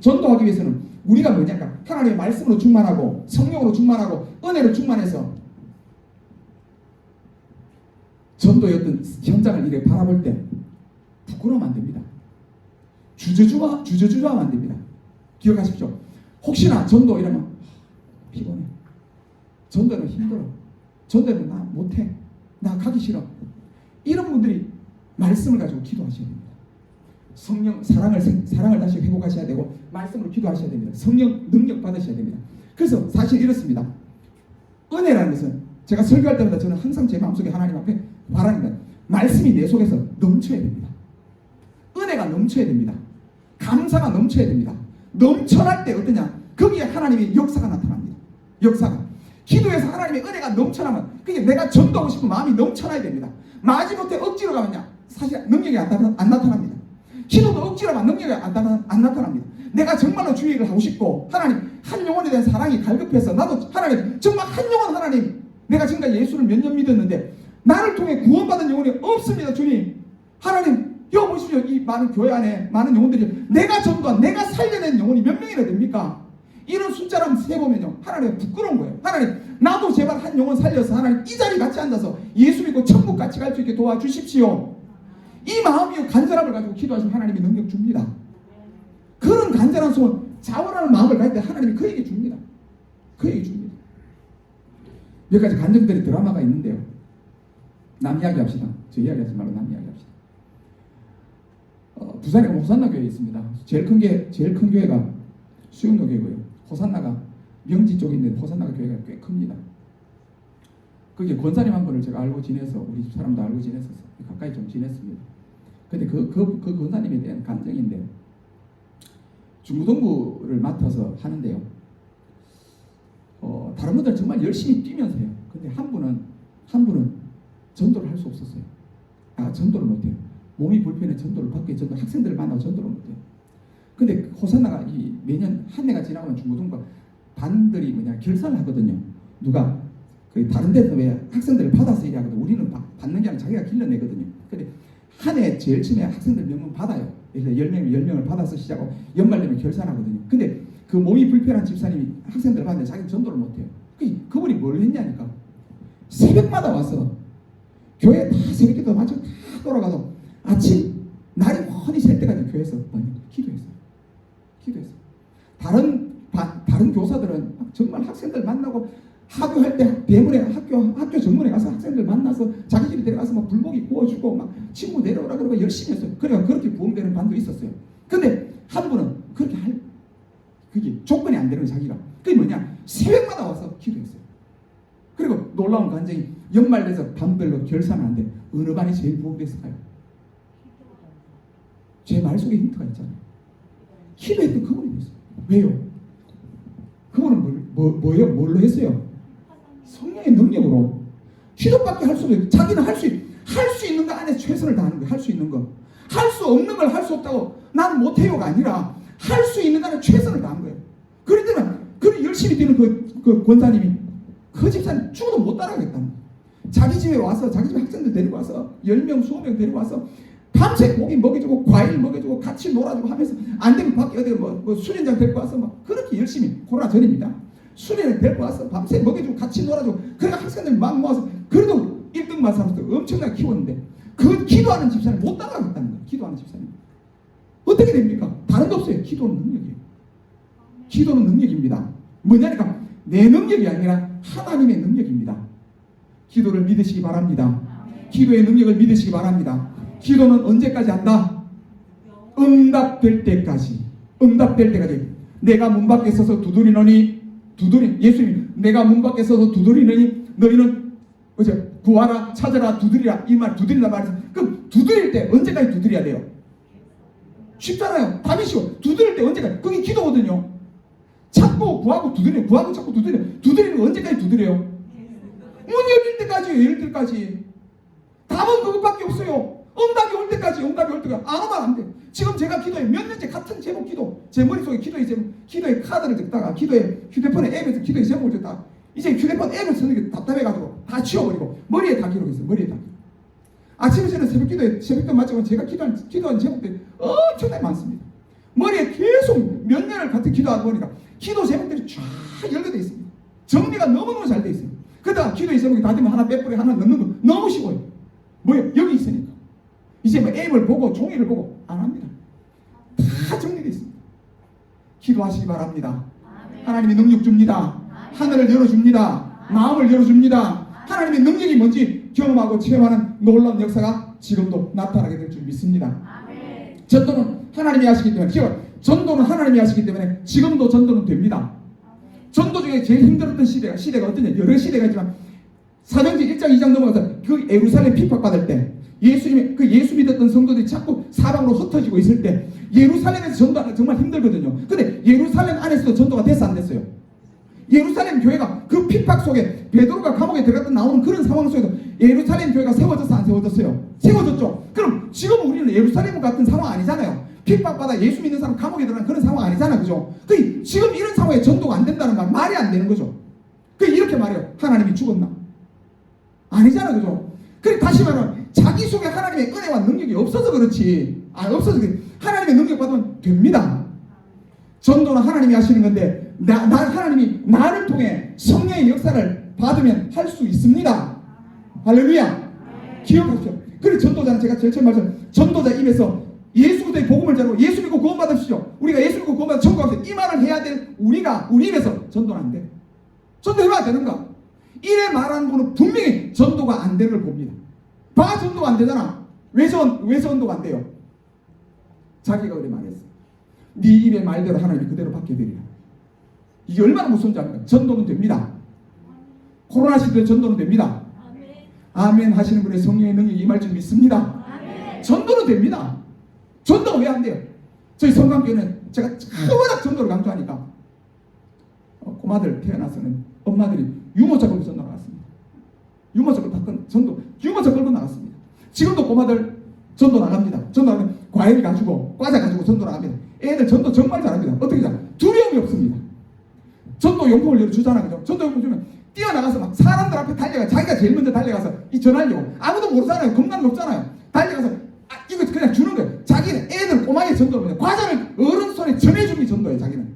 전도하기 위해서는 우리가 뭐냐까 하나님의 말씀으로 충만하고 성령으로 충만하고 은혜로 충만해서 전도의 어떤 현장을 이렇게 바라볼 때 부끄러우면 안 됩니다. 주저주저하면 안 됩니다. 기억하십시오. 혹시나 전도 이러면 피곤해. 전도는 힘들어. 전도는 나 못해. 나 가기 싫어. 이런 분들이 말씀을 가지고 기도하셔야 됩니다. 성령 사랑을 다시 회복하셔야 되고 말씀으로 기도하셔야 됩니다. 성령 능력 받으셔야 됩니다. 그래서 사실 이렇습니다. 은혜라는 것은 제가 설교할 때마다 저는 항상 제 마음속에 하나님 앞에 바라는 건 말씀이 내 속에서 넘쳐야 됩니다. 은혜가 넘쳐야 됩니다. 감사가 넘쳐야 됩니다. 넘쳐날 때 어떠냐? 거기에 하나님의 역사가 나타납니다. 역사가. 기도에서 하나님의 은혜가 넘쳐나면 그게 내가 전도하고 싶은 마음이 넘쳐나야 됩니다. 마지못해 억지로 가면요 사실 능력이 안 나타납니다. 기도도 억지로 하면 능력이 안 나타납니다. 내가 정말로 주의 일을 하고 싶고 하나님 한 영혼에 대한 사랑이 갈급해서 나도 하나님 정말 한 영혼 하나님 내가 지금까지 예수를 몇 년 믿었는데 나를 통해 구원받은 영혼이 없습니다. 주님 하나님 여기 보십시오. 이 많은 교회 안에 많은 영혼들이 내가 전도한 내가 살려낸 영혼이 몇 명이나 됩니까? 이런 숫자를 세보면요 하나님 부끄러운 거예요. 하나님 나도 제발 한 영혼 살려서 하나님 이 자리 같이 앉아서 예수 믿고 천국 같이 갈 수 있게 도와주십시오. 이 마음이 간절함을 가지고 기도하시면 하나님이 능력 줍니다. 그런 간절한 소원 자원하는 마음을 가질 때 하나님이 그에게 줍니다. 그에게 줍니다. 몇 가지 간증들이 드라마가 있는데요. 남 이야기 합시다. 저 이야기 하지 말고 남 이야기 합시다. 부산에 호산나 교회에 있습니다. 제일 큰 교회가 수영로 교회고요. 호산나가 명지 쪽에 있는 호산나가 교회가 꽤 큽니다. 거기에 권사님 한 분을 제가 알고 지내서 우리 집 사람도 알고 지냈어서 가까이 좀 지냈습니다. 근데 그 권사님에 대한 간증인데 중고등부를 맡아서 하는데요. 다른 분들은 정말 열심히 뛰면서 해요. 근데 한 분은 전도를 할 수 없었어요. 전도를 못해요. 몸이 불편해 전도를 밖에 학생들을 만나고 전도를 못해요. 근데 호산나가 매년 한 해가 지나면 중고등부 반들이 결산을 하거든요. 누가 다른 데서 왜 학생들을 받아서 일하거든. 우리는 받는 게 아니라 자기가 길러내거든요. 근데 한 해 제일 처음에 학생들 몇 명 받아요. 10명을 받아서 시작하고 연말 되면 결산하거든요. 근데 그 몸이 불편한 집사님이 학생들 받는데 자기는 전도를 못해요. 그분이 뭘 했냐니까 새벽마다 와서 교회 다 새벽기도 마치고 다 돌아가서 아침 날이 훤히 셀 때까지 교회에서 기도했어요. 다른 교사들은 정말 학생들 만나고 학교할 때 대문에 학교 정문에 가서 학생들 만나서 자기 집에 데려가서 막 불고기 구워주고 막 친구 내려오라 그러고 열심히 했어요. 그러니까 그렇게 부흥되는 반도 있었어요. 근데 한 분은 그렇게 그게 조건이 안 되는 자기가 그게 뭐냐 새벽마다 와서 기도했어요. 그리고 놀라운 간증이 연말돼서 반별로 결산하는데 어느 반이 제일 부흥됐을까요? 제 말 속에 힌트가 있잖아요. 기도했던 그분이 됐어요. 왜요? 그분은 뭘로 했어요? 성령의 능력으로. 기도밖에 할 수 없어요. 자기는 할 수 있는 거 안에 최선을 다하는 거예요. 할 수 있는 거. 할 수 없는 걸 할 수 없다고 나는 못해요가 아니라 할 수 있는 거 안에 최선을 다한 거예요. 그러더니 열심히 뛰는 그 권사님이 그 집사님 죽어도 못 따라가겠다는 거예요. 자기 집에 와서 자기 집 학생들 데리고 와서 10명, 20명 데리고 와서 밤새 고기 먹여주고 과일 먹여주고 같이 놀아주고 하면서 안 되면 밖에 어디 뭐 수련장 데리고 와서 막 그렇게 열심히 코로나 전입니다. 수련을 데리고 와서 밤새 먹여주고 같이 놀아주고 그러니까 학생들 막 모아서 그래도 1등만 삼아서 엄청나게 키웠는데 그 기도하는 집사님 못 따라가겠다는 거예요. 기도하는 집사님 어떻게 됩니까? 다른 거 없어요. 기도는 능력이에요. 기도는 능력입니다. 뭐냐니까 내 능력이 아니라 하나님의 능력입니다. 기도를 믿으시기 바랍니다. 기도의 능력을 믿으시기 바랍니다. 기도는 언제까지 한다? 응답될 때까지. 응답될 때까지. 내가 문 밖에 서서 두드리노니 예수님 내가 문 밖에 서서 두드리노니 너희는 구하라 찾아라 두드리라 이 말 두드리라 말해서 그럼 두드릴 때 언제까지 두드려야 돼요? 쉽잖아요. 답이 쉬워. 두드릴 때 언제까지? 그게 기도거든요. 찾고 구하고 두드려 구하고 찾고 두드리는 거 언제까지 두드려요? 문 열릴 때까지요. 열릴 때까지. 답은 그것밖에 없어요. 응답이 올 때까지 안 오면 안 돼. 지금 제가 기도에 몇 년째 같은 제목 기도 제 머릿속에 기도의 카드를 적다가 기도의 휴대폰의 앱에서 기도의 제목을 적다가 이제 휴대폰 앱을 쓰는 게 답답해가지고 다 치워버리고 머리에 다 기록했어요. 머리에 다. 아침에 저는 새벽기도 맞지만 제가 기도한 제목들이 엄청나게 많습니다. 머리에 계속 몇 년을 같은 기도하다 보니까 기도 제목들이 쫙 열게 돼 있습니다. 정리가 너무너무 잘 돼 있어요. 그러다가 기도의 제목이 다 되면 하나 빼뿌리 하나 넣는 거 너무 쉬워요. 뭐예요? 여기 있으니까. 이제 뭐 앱을 보고 종이를 보고 안 합니다. 다 정리되어 있습니다. 기도하시기 바랍니다. 하나님이 능력 줍니다. 하늘을 열어줍니다. 마음을 열어줍니다. 하나님의 능력이 뭔지 경험하고 체험하는 놀라운 역사가 지금도 나타나게 될 줄 믿습니다. 전도는 하나님이 하시기 때문에 전도는 하나님이 하시기 때문에 지금도 전도는 됩니다. 전도 중에 제일 힘들었던 시대가 어떠냐? 여러 시대가 있지만 사도행전 1장 2장 넘어가서 그 예루살렘 핍박받을 때 예수님의 그 예수 믿었던 성도들이 자꾸 사방으로 흩어지고 있을 때 예루살렘에서 전도하는 정말 힘들거든요. 근데 예루살렘 안에서도 전도가 됐어 안 됐어요? 예루살렘 교회가 그 핍박 속에 베드로가 감옥에 들어갔다 나오는 그런 상황 속에서 예루살렘 교회가 세워졌어 안 세워졌어요? 세워졌죠. 그럼 지금 우리는 예루살렘 같은 상황 아니잖아요. 핍박받아 예수 믿는 사람 감옥에 들어가는 그런 상황 아니잖아, 그죠? 그 지금 이런 상황에 전도가 안 된다는 말 말이 안 되는 거죠. 그 이렇게 말해요. 하나님이 죽었나? 아니잖아, 그죠? 그래 다시 말하면 자기 속에 하나님의 은혜와 능력이 없어서 그렇지. 없어서 그래. 하나님의 능력 받으면 됩니다. 전도는 하나님이 하시는 건데 하나님이 나를 통해 성령의 역사를 받으면 할 수 있습니다. 할렐루야. 기억하십시오. 그래 전도자는 제가 제일 처음 말씀 전도자 입에서 예수 그리스도의 복음을 전하고 예수 믿고 구원 받으십시오. 우리가 예수 믿고 구원 받아 천국 갑시다. 이 말을 해야 될 우리가 우리 입에서 전도는 안 돼. 전도해봐야 되는가? 이래 말하는 분은 분명히 전도가 안 되는 걸 봅니다. 봐 전도가 안 되잖아. 왜 전도가 안 돼요? 자기가 그래 말했어. 네 입의 말대로 하나님이 그대로 받게 되리라. 이게 얼마나 무서운지 압니까? 전도는 됩니다. 코로나 시대에 전도는 됩니다. 아멘 하시는 분의 성령의 능력이 임할 줄 믿습니다. 전도는 됩니다. 전도가 왜 안 돼요? 저희 성강교회는 제가 워낙 전도를 강조하니까 꼬마들 태어나서는 엄마들이 유모차 걸고 전도 나갔습니다. 유모차 걸고 유모차 걸고 나갔습니다. 지금도 꼬마들 전도 나갑니다. 전도 나가면 과일 가지고 과자 가지고 전도 나갑니다. 애들 전도 정말 잘합니다. 어떻게 잘? 두려움이 없습니다. 전도 용품을 주잖아, 그죠? 전도 용품 주면 뛰어나가서 막 사람들 앞에 달려가 자기가 제일 먼저 달려가서 이 전하려고 아무도 모르잖아요. 겁나는 거 없잖아요. 달려가서 이거 그냥 주는 거예요. 자기는 애들 꼬마에 전도를 과자를 어른 손에 전해주는 게 전도예요. 자기는.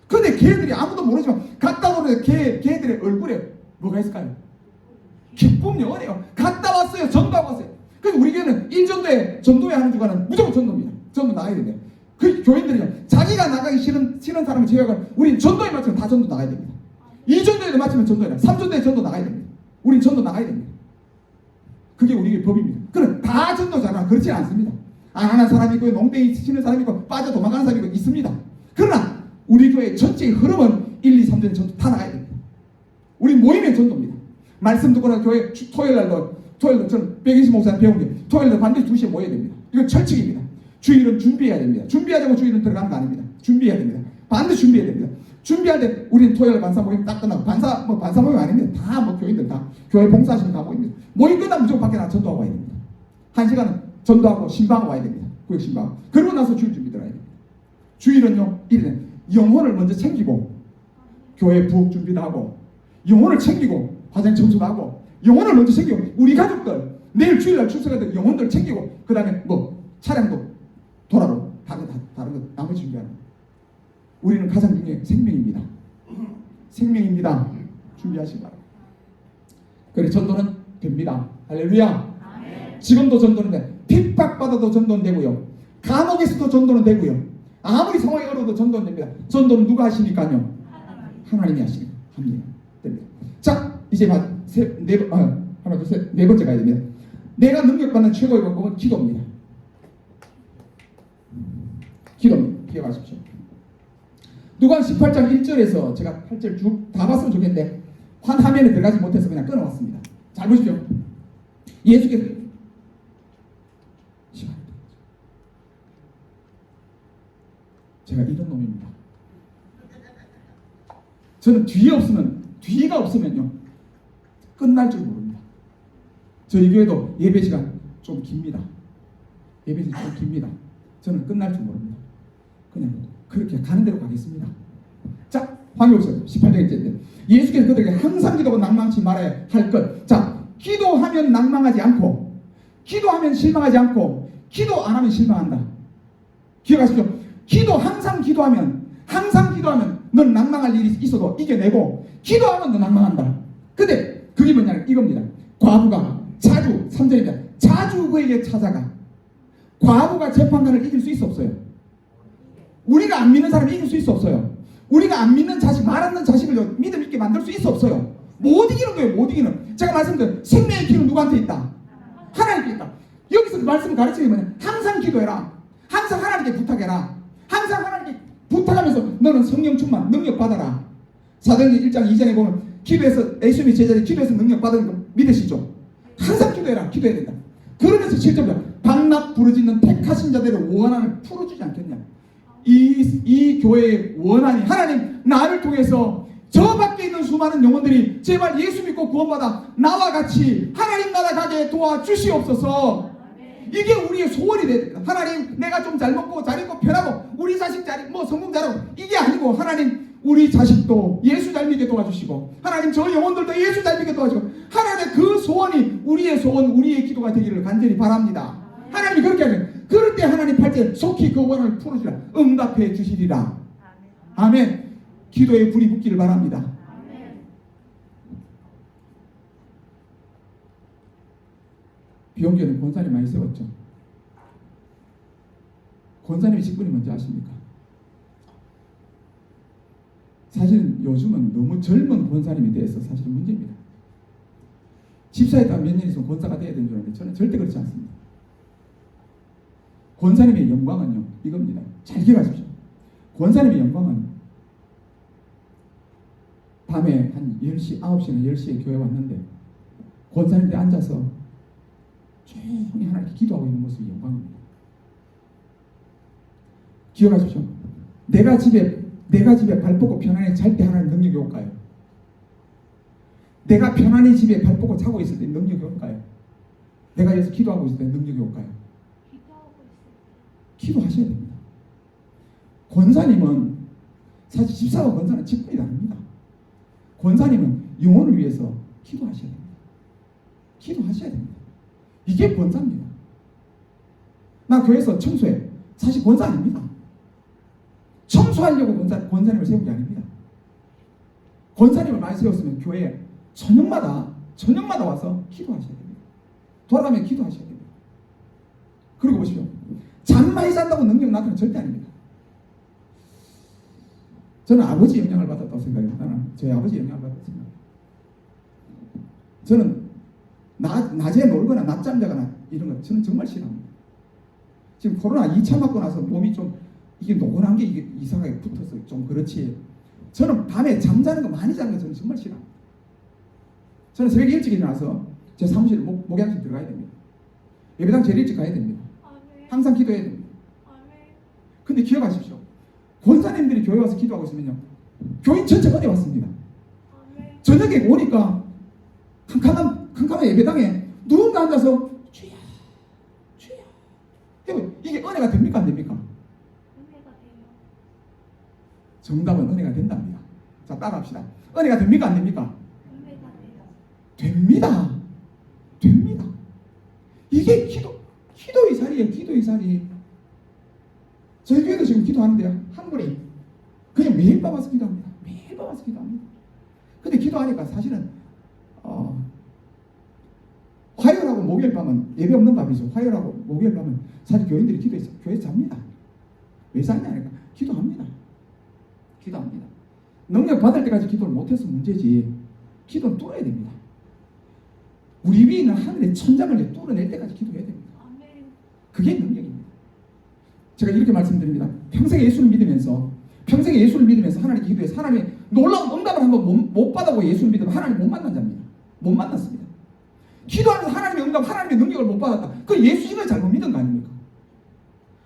근데 걔들이 아무도 모르지만 갖다 놓으면 걔들의 얼굴에 뭐가 있을까요? 기쁨 영원해요. 갔다 왔어요. 전도하고 왔어요. 그래서 우리 교회는 일전도에 전도회 하는 주간은 무조건 전도입니다. 전도 나가야 됩니다. 그 교인들이요. 자기가 나가기 싫은 사람을 제외하고 우리는 전도에 맞추면 다 전도 나가야 됩니다. 2전도에 맞추면 전도해라. 3전도에 전도 나가야 됩니다. 우린 전도 나가야 됩니다. 그게 우리의 법입니다. 그럼 다 전도자라 그렇지 않습니다. 안 하는 사람이 있고 농땡이 치는 사람이 있고 빠져 도망가는 사람이 있고 있습니다. 그러나 우리 교회 전체의 흐름은 1, 2, 3전에 전도 다 나가야 됩니다. 우리 모임의 전도입니다. 말씀 듣거나 교회 토요일날도 저는 120 목사님 배운 게 토요일날 반드시 2시에 모여야 됩니다. 이건 철칙입니다. 주일은 준비해야 됩니다. 준비하자고 주일은 들어가는 거 아닙니다. 준비해야 됩니다. 반드시 준비해야 됩니다. 준비할 때 우리는 토요일 반사 모임 딱 끝나고 반사 모임 아닙니다. 다 교인들 다 교회 봉사하시는 다 모입니다. 모임 끝나면 무조건 밖에 나가 전도하고 와야 됩니다. 1시간은 전도하고 신방하고 와야 됩니다. 구역 신방. 그러고 나서 주일 준비 들어야 됩니다. 주일은요, 일은 영혼을 먼저 챙기고 교회 부엌 준비도 하고 영혼을 챙기고 화장 청소도 하고 영혼을 먼저 챙기고 우리 가족들 내일 주일날 출석할 때 영혼들 챙기고 그 다음에 차량도 돌아로 다른 거 나머지 준비하는 거예요. 우리는 가장 중요한 생명입니다. 생명입니다. 준비하시기 바랍니다. 그래 전도는 됩니다. 할렐루야. 지금도 전도는 돼. 핍박받아도 전도는 되고요. 감옥에서도 전도는 되고요. 아무리 상황이 어려워도 전도는 됩니다. 전도는 누가 하시니까요? 하나님이 하시니까 합니다. 됩니다. 자 이제 하나 둘 셋 네 번째 가야 됩니다. 내가 능력받는 최고의 방법은 기도입니다. 기도입니다. 기억하십시오. 누가복음 18장 1절에서 제가 8절 쭉 다 봤으면 좋겠는데 화면에 들어가지 못해서 그냥 끊어왔습니다. 잘 보십시오. 예수께서 제가 이런 놈입니다. 저는 뒤가 없으면요 끝날 줄 모릅니다. 저희 교회도 예배 시간 좀 깁니다. 예배 시간 좀 깁니다. 저는 끝날 줄 모릅니다. 그냥 그렇게 가는 대로 가겠습니다. 자, 황교서 18장인데 예수께서 그들에게 항상 기도하고 낭망치 말아야 할 것. 자, 기도하면 낭망하지 않고 기도하면 실망하지 않고 기도 안 하면 실망한다. 기억하십시오. 항상 기도하면 넌 낭망할 일이 있어도 이겨내고 기도하면 너 낭망한다. 근데 그게 뭐냐 이겁니다. 과부가 자주 3절입니다. 자주 그에게 찾아가. 과부가 재판관을 이길 수 있어 없어요? 우리가 안 믿는 사람을 이길 수 있어 없어요? 우리가 안 믿는 자식, 말 없는 자식을 믿음 있게 만들 수 있어 없어요? 못 이기는 거예요. 못 이기는. 제가 말씀드린 생명의 길은 누구한테 있다? 하나님께 있다. 여기서 말씀을 가르치는 게 뭐냐? 항상 기도해라. 항상 하나님께 부탁해라. 항상 하나님께 부탁하면서 너는 성령 충만, 능력 받아라. 사도행전 1장 2장에 보면 기도해서 예수님의 제자들이 기도해서 능력 받는 거 믿으시죠? 항상 기도해라. 기도해야 된다. 그러면서 7절입니다. 방납 부르짖는 택하신 자들의 원한을 풀어주지 않겠냐. 이 교회의 원한이 하나님 나를 통해서 저 밖에 있는 수많은 영혼들이 제발 예수 믿고 구원받아 나와 같이 하나님 나라 가게 도와주시옵소서. 이게 우리의 소원이 돼야 됩니다. 하나님, 내가 좀 잘 먹고 잘 입고 편하고 우리 자식 잘 뭐 성공 잘하고 이게 아니고, 하나님 우리 자식도 예수 잘 믿게 도와주시고, 하나님 저 영혼들도 예수 잘 믿게 도와주시고, 하나님의 그 소원이 우리의 소원, 우리의 기도가 되기를 간절히 바랍니다. 하나님이 그렇게 하시면, 그럴 때 하나님 8절 속히 그 원을 풀어주라, 응답해 주시리라. 아멘. 기도에 불이 붙기를 바랍니다. 비용교는 권사님 많이 세웠죠. 권사님의 직분이 뭔지 아십니까? 사실은 요즘은 너무 젊은 권사님이 돼서 사실은 문제입니다. 집사했다 몇 년 있으면 권사가 돼야 되는 줄 알았는데 저는 절대 그렇지 않습니다. 권사님의 영광은요, 이겁니다. 잘 기억하십시오. 권사님의 영광은 밤에 한 10시, 9시나 10시에 교회 왔는데 권사님들 앉아서 조용히 하나님께 기도하고 있는 모습이 영광입니다. 기억하십시오. 내가 집에 발 뻗고 편안히 잘 때 하나님 능력이 올까요? 내가 편안히 집에 발 뻗고 자고 있을 때 능력이 올까요? 내가 여기서 기도하고 있을 때 능력이 올까요? 기도하셔야 됩니다. 권사님은 사실 집사와 권사는 직분이 다릅니다. 권사님은 영혼을 위해서 기도하셔야 됩니다. 기도하셔야 됩니다. 이게 권사입니다. 나 교회에서 청소해. 사실 권사 아닙니다. 청소하려고 권사님을 세운 게 아닙니다. 권사님을 많이 세웠으면 교회에 저녁마다 와서 기도하셔야 됩니다. 돌아가면 기도하셔야 됩니다. 그리고 보십시오. 잠 많이 잔다고 능력 나타나는 절대 아닙니다. 저는 아버지 영향을 받았다고 생각해요. 나는 저희 아버지 영향을 받았다고 생각해요. 저는 낮에 놀거나 낮잠 자거나 이런 거 저는 정말 싫어합니다. 지금 코로나 2차 맞고 나서 몸이 좀 이게 노곤한 게 이게 이상하게 붙어서 좀 그렇지, 저는 밤에 잠자는 거 많이 자는 거 저는 정말 싫어합니다. 저는 새벽에 일찍 일어나서 제 사무실 목양실 들어가야 됩니다. 예배당 제일 일찍 가야 됩니다. 항상 기도해야 됩니다. 근데 기억하십시오. 권사님들이 교회 와서 기도하고 있으면요, 교인 전체가 어디 왔습니다. 저녁에 오니까 캄캄한 예배당에 누군가 앉아서 주야 이게 은혜가 됩니까 안 됩니까? 정답은 은혜가 된답니다. 자, 따라합시다. 은혜가 됩니까 안 됩니까? 됩니다. 이게 기도의 자리예요. 기도의 자리. 저희 교회도 지금 기도하는데요, 한 분이 그냥 매일 밤 와서 기도합니다. 매일 밤 와서 기도합니다. 근데 기도하니까 사실은 화요일하고 목요일 밤은 예배 없는 밤이죠. 화요일하고 목요일 밤은 사실 교인들이 교회에서 잡니다. 왜 자냐니까 기도합니다. 능력 받을 때까지 기도를 못해서 문제지, 기도는 뚫어야 됩니다. 우리 위에 있는 하늘의 천장을 뚫어낼 때까지 기도해야 됩니다. 그게 능력입니다. 제가 이렇게 말씀드립니다. 평생에 예수를 믿으면서 하나님께 기도해서 하나님의 놀라운 응답을 한번 못 받아보고 예수를 믿으면 하나님 못 만난 자입니다. 못 만났습니다. 기도하면서 하나님의 응답, 하나님의 능력을 못 받았다. 그 예수님을 잘못 믿은 거 아닙니까?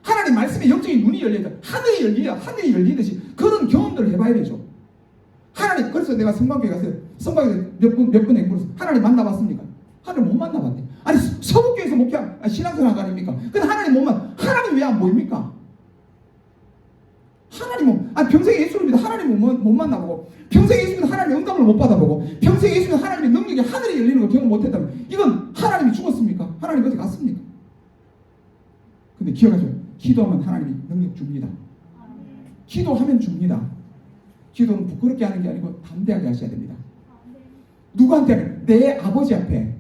하나님 말씀에 영적인 눈이 열려야 돼. 하늘이 열리듯이 그런 경험들을 해봐야 되죠. 하나님, 그래서 내가 성광교회 갔어요. 성광교회 몇 분 앵콜에서 하나님 만나봤습니까? 하나님 못 만나봤대. 아니, 서북교회에서 목회한 신앙생활 아닙니까? 근데 하나님 하나님 왜 안 보입니까? 하나님은 평생에 예수를 믿어 하나님은 못 만나보고, 평생에 예수 믿어 하나님의 응답을 못 받아보고, 평생에 예수 믿어 하나님의 능력이 하늘에 열리는 걸 경험 못했다면 이건 하나님이 죽었습니까? 하나님 어디 갔습니까? 근데 기억하세요. 기도하면 하나님이 능력 줍니다. 기도하면 줍니다. 기도는 부끄럽게 하는 게 아니고 담대하게 하셔야 됩니다. 누구한테? 내 아버지 앞에,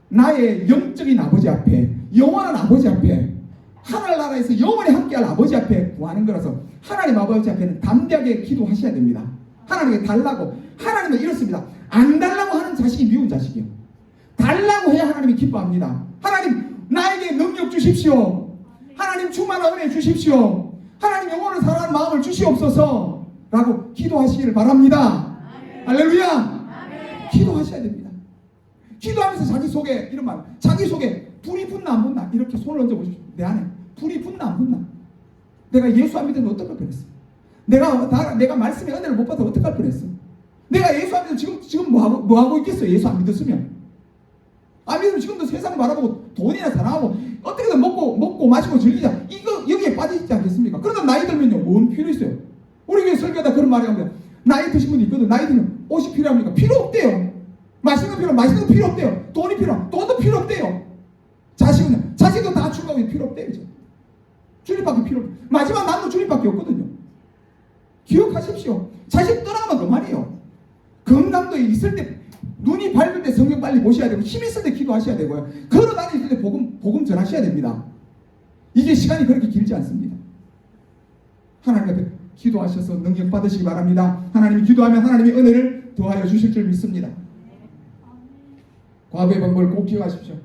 나의 영적인 아버지 앞에, 영원한 아버지 앞에, 하늘나라에서 영원히 함께할 아버지 앞에 구하는 거라서 하나님 아버지 앞에는 담대하게 기도하셔야 됩니다. 하나님께 달라고. 하나님은 이렇습니다. 안 달라고 하는 자식이 미운 자식이에요. 달라고 해야 하나님이 기뻐합니다. 하나님, 나에게 능력 주십시오. 하나님, 충만한 은혜 주십시오. 하나님, 영혼을 사랑하는 마음을 주시옵소서 라고 기도하시기를 바랍니다. 할렐루야. 기도하셔야 됩니다. 기도하면서 자기 속에 이런 말, 자기 속에 불이 붙나 안 붙나 이렇게 손을 얹어 보십시오. 내 안에 불이 붙나 안 붙나. 내가 예수 안 믿으면 어떡할 뻔했어. 내가 말씀의 은혜를 못 받아 어떡할 뻔했어. 내가 예수 안 믿으면 지금 뭐 하고 있겠어. 예수 안 믿었으면 믿으면 지금도 세상 바라보고 돈이나 사랑하고 어떻게든 먹고 마시고 즐기자. 이거 여기에 빠져있지 않겠습니까? 그러다 나이 들면요, 뭔 필요 있어요? 우리 교회 설교하다 그런 말이 합니다. 나이 드신 분이 있거든. 나이 들면 옷이 필요합니까? 필요 없대요. 맛있는 거 필요 없대요. 돈도 필요 없대요. 자식은 다 축하하고 필요 없대요. 이제. 주님밖에 필요 없대요. 마지막 남은 주님밖에 없거든요. 기억하십시오. 자식 떠나가면 그만이에요. 건강도 있을 때, 눈이 밝을 때 성경 빨리 보셔야 되고, 힘 있을 때 기도하셔야 되고요. 걸어다닐 때 복음 전하셔야 됩니다. 이게 시간이 그렇게 길지 않습니다. 하나님 앞에 기도하셔서 능력 받으시기 바랍니다. 하나님이 기도하면 하나님이 은혜를 더하여 주실 줄 믿습니다. 과거의 방법을 꼭 기억하십시오.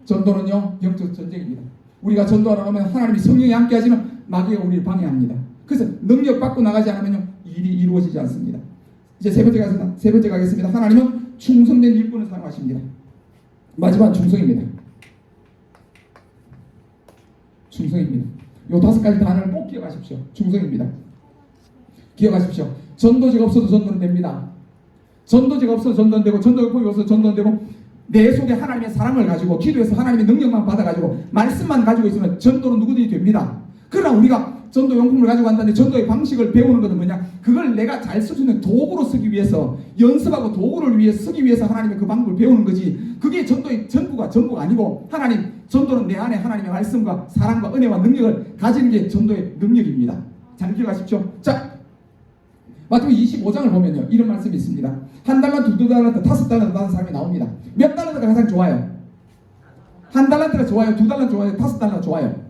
전도는요, 영적 전쟁입니다. 우리가 전도하러 가면 하나님이 성령이 함께 하시면 마귀가 우리를 방해합니다. 그래서 능력 받고 나가지 않으면 일이 이루어지지 않습니다. 이제 세 번째 가겠습니다. 하나님은 충성된 일꾼을 사랑하십니다. 마지막 충성입니다. 충성입니다. 요 5가지 단어를 꼭 기억하십시오. 충성입니다. 기억하십시오. 전도지가 없어도 전도는 됩니다. 전도지가 없어도 전도는 되고, 전도역법이 없어도 전도는 되고, 내 속에 하나님의 사랑을 가지고 기도해서 하나님의 능력만 받아가지고 말씀만 가지고 있으면 전도는 누구든지 됩니다. 그러나 우리가 전도용품을 가지고 간다는데 전도의 방식을 배우는 것은 뭐냐? 그걸 내가 잘 쓸 수 있는 도구로 쓰기 위해서, 연습하고 도구를 위해 쓰기 위해서 하나님의 그 방법을 배우는 거지, 그게 전도의 전부가 아니고, 하나님, 전도는 내 안에 하나님의 말씀과 사랑과 은혜와 능력을 가지는 게 전도의 능력입니다. 잘 기억하십시오. 자, 마태복음 25장을 보면요, 이런 말씀이 있습니다. 1달란트, 2달란트, 5달란트 받은 사람이 나옵니다. 몇 달란트가 가장 좋아요? 1달란트가 좋아요? 2달란트 좋아요? 5달란트 좋아요?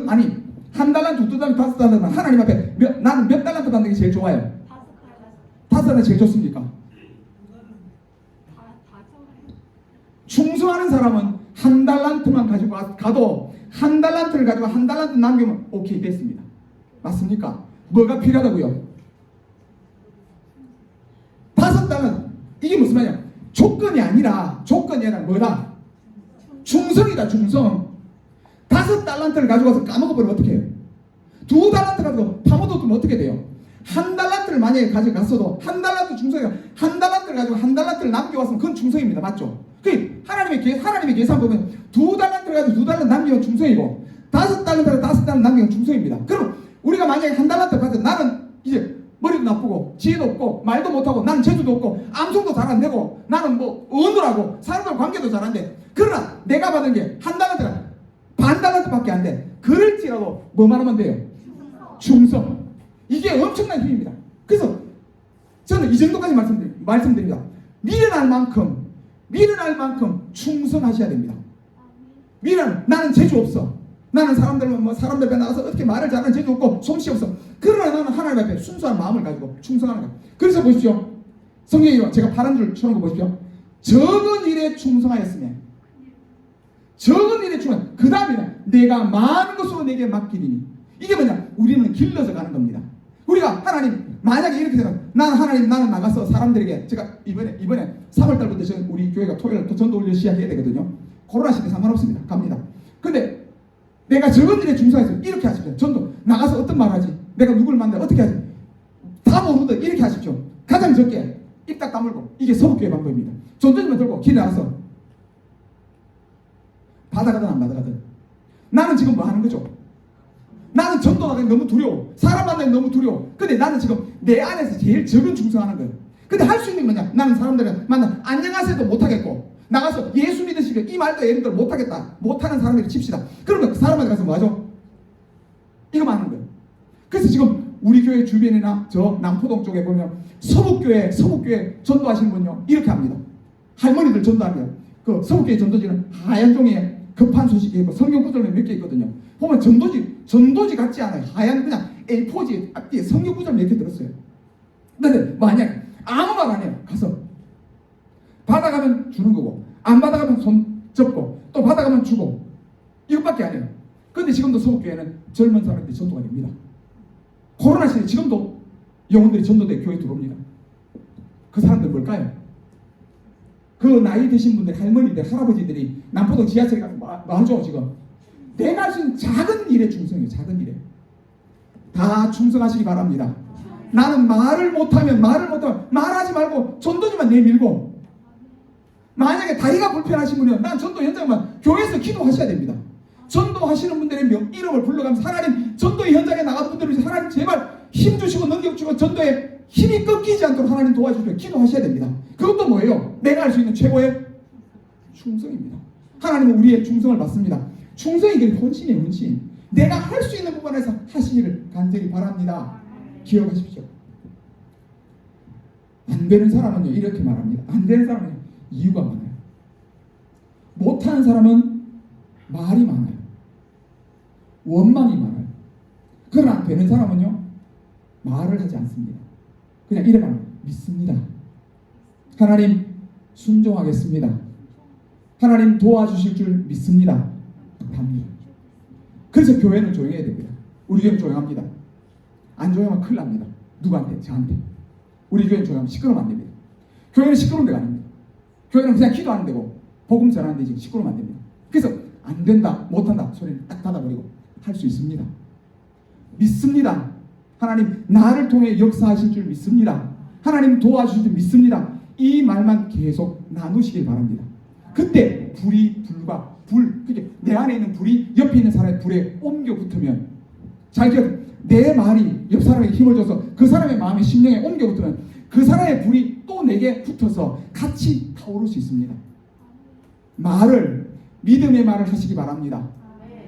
아니, 1달란트, 2달란트, 5달란트 하나님 앞에 나는 몇 달란트 받는 게 제일 좋아요? 5달란트 제일 좋습니까? 충성하는 사람은 1달란트만 가지고 가도 1달란트를 가지고 1달란트 남기면 오케이 됐습니다. 맞습니까? 뭐가 필요하다고요? 5달란트. 이게 무슨 말이야? 조건이 아니라 뭐다? 충성이다. 충성. 5달란트를 가지고 가서 까먹어버리면 어떻게 해요? 2달란트 가지고 파묻어두면 어떻게 돼요? 1달란트를 만약에 가져갔어도 1달란트 충성이가 1달란트를 가지고 1달란트를 남겨왔으면 그건 충성입니다. 맞죠? 하나님의 계산 보면 2달란트를 가지고 2달란트 남기면 충성이고, 5달란트를 5달란트 남기면 충성입니다. 그럼 우리가 만약에 1달란트 가지고 나는 이제 머리도 나쁘고 지혜도 없고 말도 못하고 나는 재주도 없고 암송도 잘 안되고 나는 뭐 어눌하고 사람들 관계도 잘 안돼. 그러나 내가 받은 게 1달란트가 반 달란트밖에 안돼. 그럴지라도 뭐만 하면 돼요? 충성. 이게 엄청난 힘입니다. 그래서 저는 이 정도까지 말씀드립니다. 미련할 만큼 충성하셔야 됩니다. 나는 재주 없어. 나는 사람들 앞에 나가서 어떻게 말을 잘하는 재주 없고 솜씨 없어. 그러나 나는 하나님 앞에 순수한 마음을 가지고 충성하는 거예요. 그래서 보십시오. 성경에 제가 파란 줄 쳐놓은 거 보십시오. 적은 일에 충성하였으면, 적은 일에 충성. 그 다음에는 내가 많은 것으로 내게 맡기리니. 이게 뭐냐? 우리는 길러서 가는 겁니다. 우리가 하나님, 만약에 이렇게 생각하면 나는 나가서 사람들에게, 제가 이번에 3월달부터 우리 교회가 토요일 전도 훈련 시작해야 되거든요. 코로나 시대 상관없습니다. 갑니다. 근데 내가 적은 일에 충성해서 이렇게 하십시오. 전도 나가서 어떤 말 하지? 내가 누굴 만나 어떻게 하지? 다 모르듯 이렇게 하십시오. 가장 적게 입 딱 다물고. 이게 서북교회 방법입니다. 전도지만 들고 길에 나가서 받아가든 안 받아가든 나는 지금 뭐 하는 거죠? 나는 전도 나가기 너무 두려워. 사람 만나기 너무 두려워. 근데 나는 지금 내 안에서 제일 적은 충성하는 거예요. 근데 할 수 있는 게 뭐냐? 나는 사람들을 만나 안녕하세요도 못하겠고, 나가서 예수 믿으시면 이 말도 예를 들어 못하겠다. 못하는 사람에게 칩시다. 그러면 그 사람한테 가서 뭐 하죠? 이거만 하는 거예요. 그래서 지금 우리 교회 주변이나 저 남포동 쪽에 보면 서북교회 전도하시는 분요 이렇게 합니다. 할머니들 전도합니다. 그 서북교회 전도지는 하얀 종이에 급한 소식이 있고 성경 구절이 몇 개 있거든요. 보면 전도지 같지 않아요. 하얀 그냥 A4지에 앞뒤에 성경 구절 몇 개 들었어요. 근데 만약 아무 말 안 해요. 가서 받아가면 주는 거고, 안 받아가면 손 접고, 또 받아가면 주고, 이것밖에 안 해요. 근데 지금도 서북교회는 젊은 사람들이 전도가 됩니다. 코로나 시대 지금도 영혼들이 전도대 교회 들어옵니다. 그 사람들 뭘까요? 그 나이 드신 분들, 할머니들, 할아버지들이 남포동 지하철에 가서 뭐 하죠 지금? 내가 할 수 있는 작은 일에 충성해요. 작은 일에 다 충성하시기 바랍니다. 나는 말을 못하면 말하지 말고 전도지만 내밀고, 만약에 다리가 불편하신 분은 난 전도 현장만 교회에서 기도하셔야 됩니다. 전도하시는 분들의 이름을 불러가면서 하나님 전도의 현장에 나가는 분들을 위해서 하나님 제발 힘주시고 능력주시고 전도에 힘이 꺾이지 않도록 하나님 도와주시고 기도하셔야 됩니다. 그것도 뭐예요? 내가 할 수 있는 최고의 충성입니다. 하나님은 우리의 충성을 받습니다. 충성이 그 헌신이에요. 헌신. 내가 할 수 있는 부분에서 하시기를 간절히 바랍니다. 기억하십시오. 안 되는 사람은요 이렇게 말합니다. 안 되는 사람은 이유가 많아요. 못하는 사람은 말이 많아요. 원망이 많아요. 그러나 되는 사람은요 말을 하지 않습니다. 그냥 이래 말합니다. 믿습니다. 하나님 순종하겠습니다. 하나님 도와주실 줄 믿습니다. 합니다. 그래서 교회는 조용해야 됩니다. 우리 교회는 조용합니다. 안 조용하면 큰일 납니다. 누구한테? 저한테. 우리 교회는 조용하면 시끄러우면 안 됩니다. 교회는 시끄러운 데가 아닙니다. 교회는 그냥 기도하는 데고 복음 전하는 데지 시끄러우면 안 됩니다. 그래서 안 된다, 못한다 소리는 딱 닫아버리고 할 수 있습니다. 믿습니다. 하나님 나를 통해 역사하실 줄 믿습니다. 하나님 도와주실 줄 믿습니다. 이 말만 계속 나누시길 바랍니다. 그때 불이 불과 그게 내 안에 있는 불이 옆에 있는 사람의 불에 옮겨 붙으면 잘 기억해. 내 말이 옆 사람에게 힘을 줘서 그 사람의 마음의 심령에 옮겨 붙으면 그 사람의 불이 또 내게 붙어서 같이 타오를 수 있습니다. 믿음의 말을 하시기 바랍니다.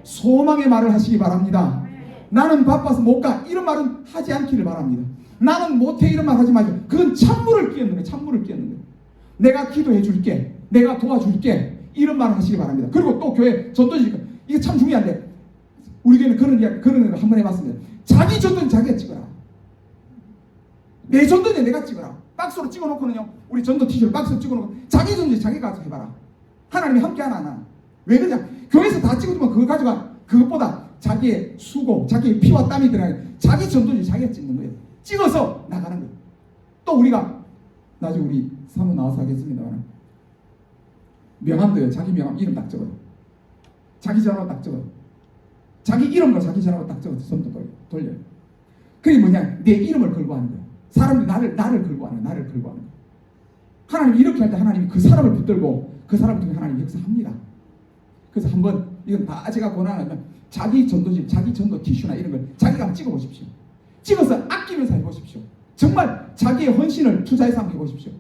소망의 말을 하시기 바랍니다. 나는 바빠서 못 가 이런 말은 하지 않기를 바랍니다. 나는 못해 이런 말 하지 마세요. 그건 찬물을 끼얹는 거예요. 찬물을 끼얹는 거예요. 내가 기도해 줄게. 내가 도와줄게. 이런 말을 하시기 바랍니다. 그리고 또 교회 전도지니까 이게 참 중요한데 우리 교회는 그런 걸 한번 해봤습니다. 자기 전도는 자기가 찍어라. 내 전도는 내가 찍어라. 박스로 찍어놓고는요. 우리 전도 티셔츠 박스로 찍어놓고 자기 전도 자기가 가서 해봐라. 하나님이 함께 하나 안 하나. 왜 그러냐. 교회에서 다 찍어두면 그거 가져가. 그것보다 자기의 수고 자기의 피와 땀이 들어가는 자기 전도지 자기가 찍는 거예요. 찍어서 나가는 거예요. 또 우리가 나중에 우리 사무 나와서 하겠습니다만 명함도요. 자기 명함 이름 딱 적어요. 자기 전화번호 딱 적어요. 자기 이름과 자기 전화번호 딱 적어서 손도 돌려요. 그게 뭐냐. 내 이름을 걸고 하는 거예요. 사람들이 나를 걸고 하는 거예요. 나를 걸고 하는 거예요. 하나님이 이렇게 할 때 하나님이 그 사람을 붙들고 그 사람을 통해 하나님이 역사합니다. 그래서 한번 이건 다 제가 권하면 자기 전도집 자기 전도 티슈나 이런 걸 자기가 한번 찍어보십시오. 찍어서 아끼면서 해보십시오. 정말 자기의 헌신을 투자해서 한번 해보십시오.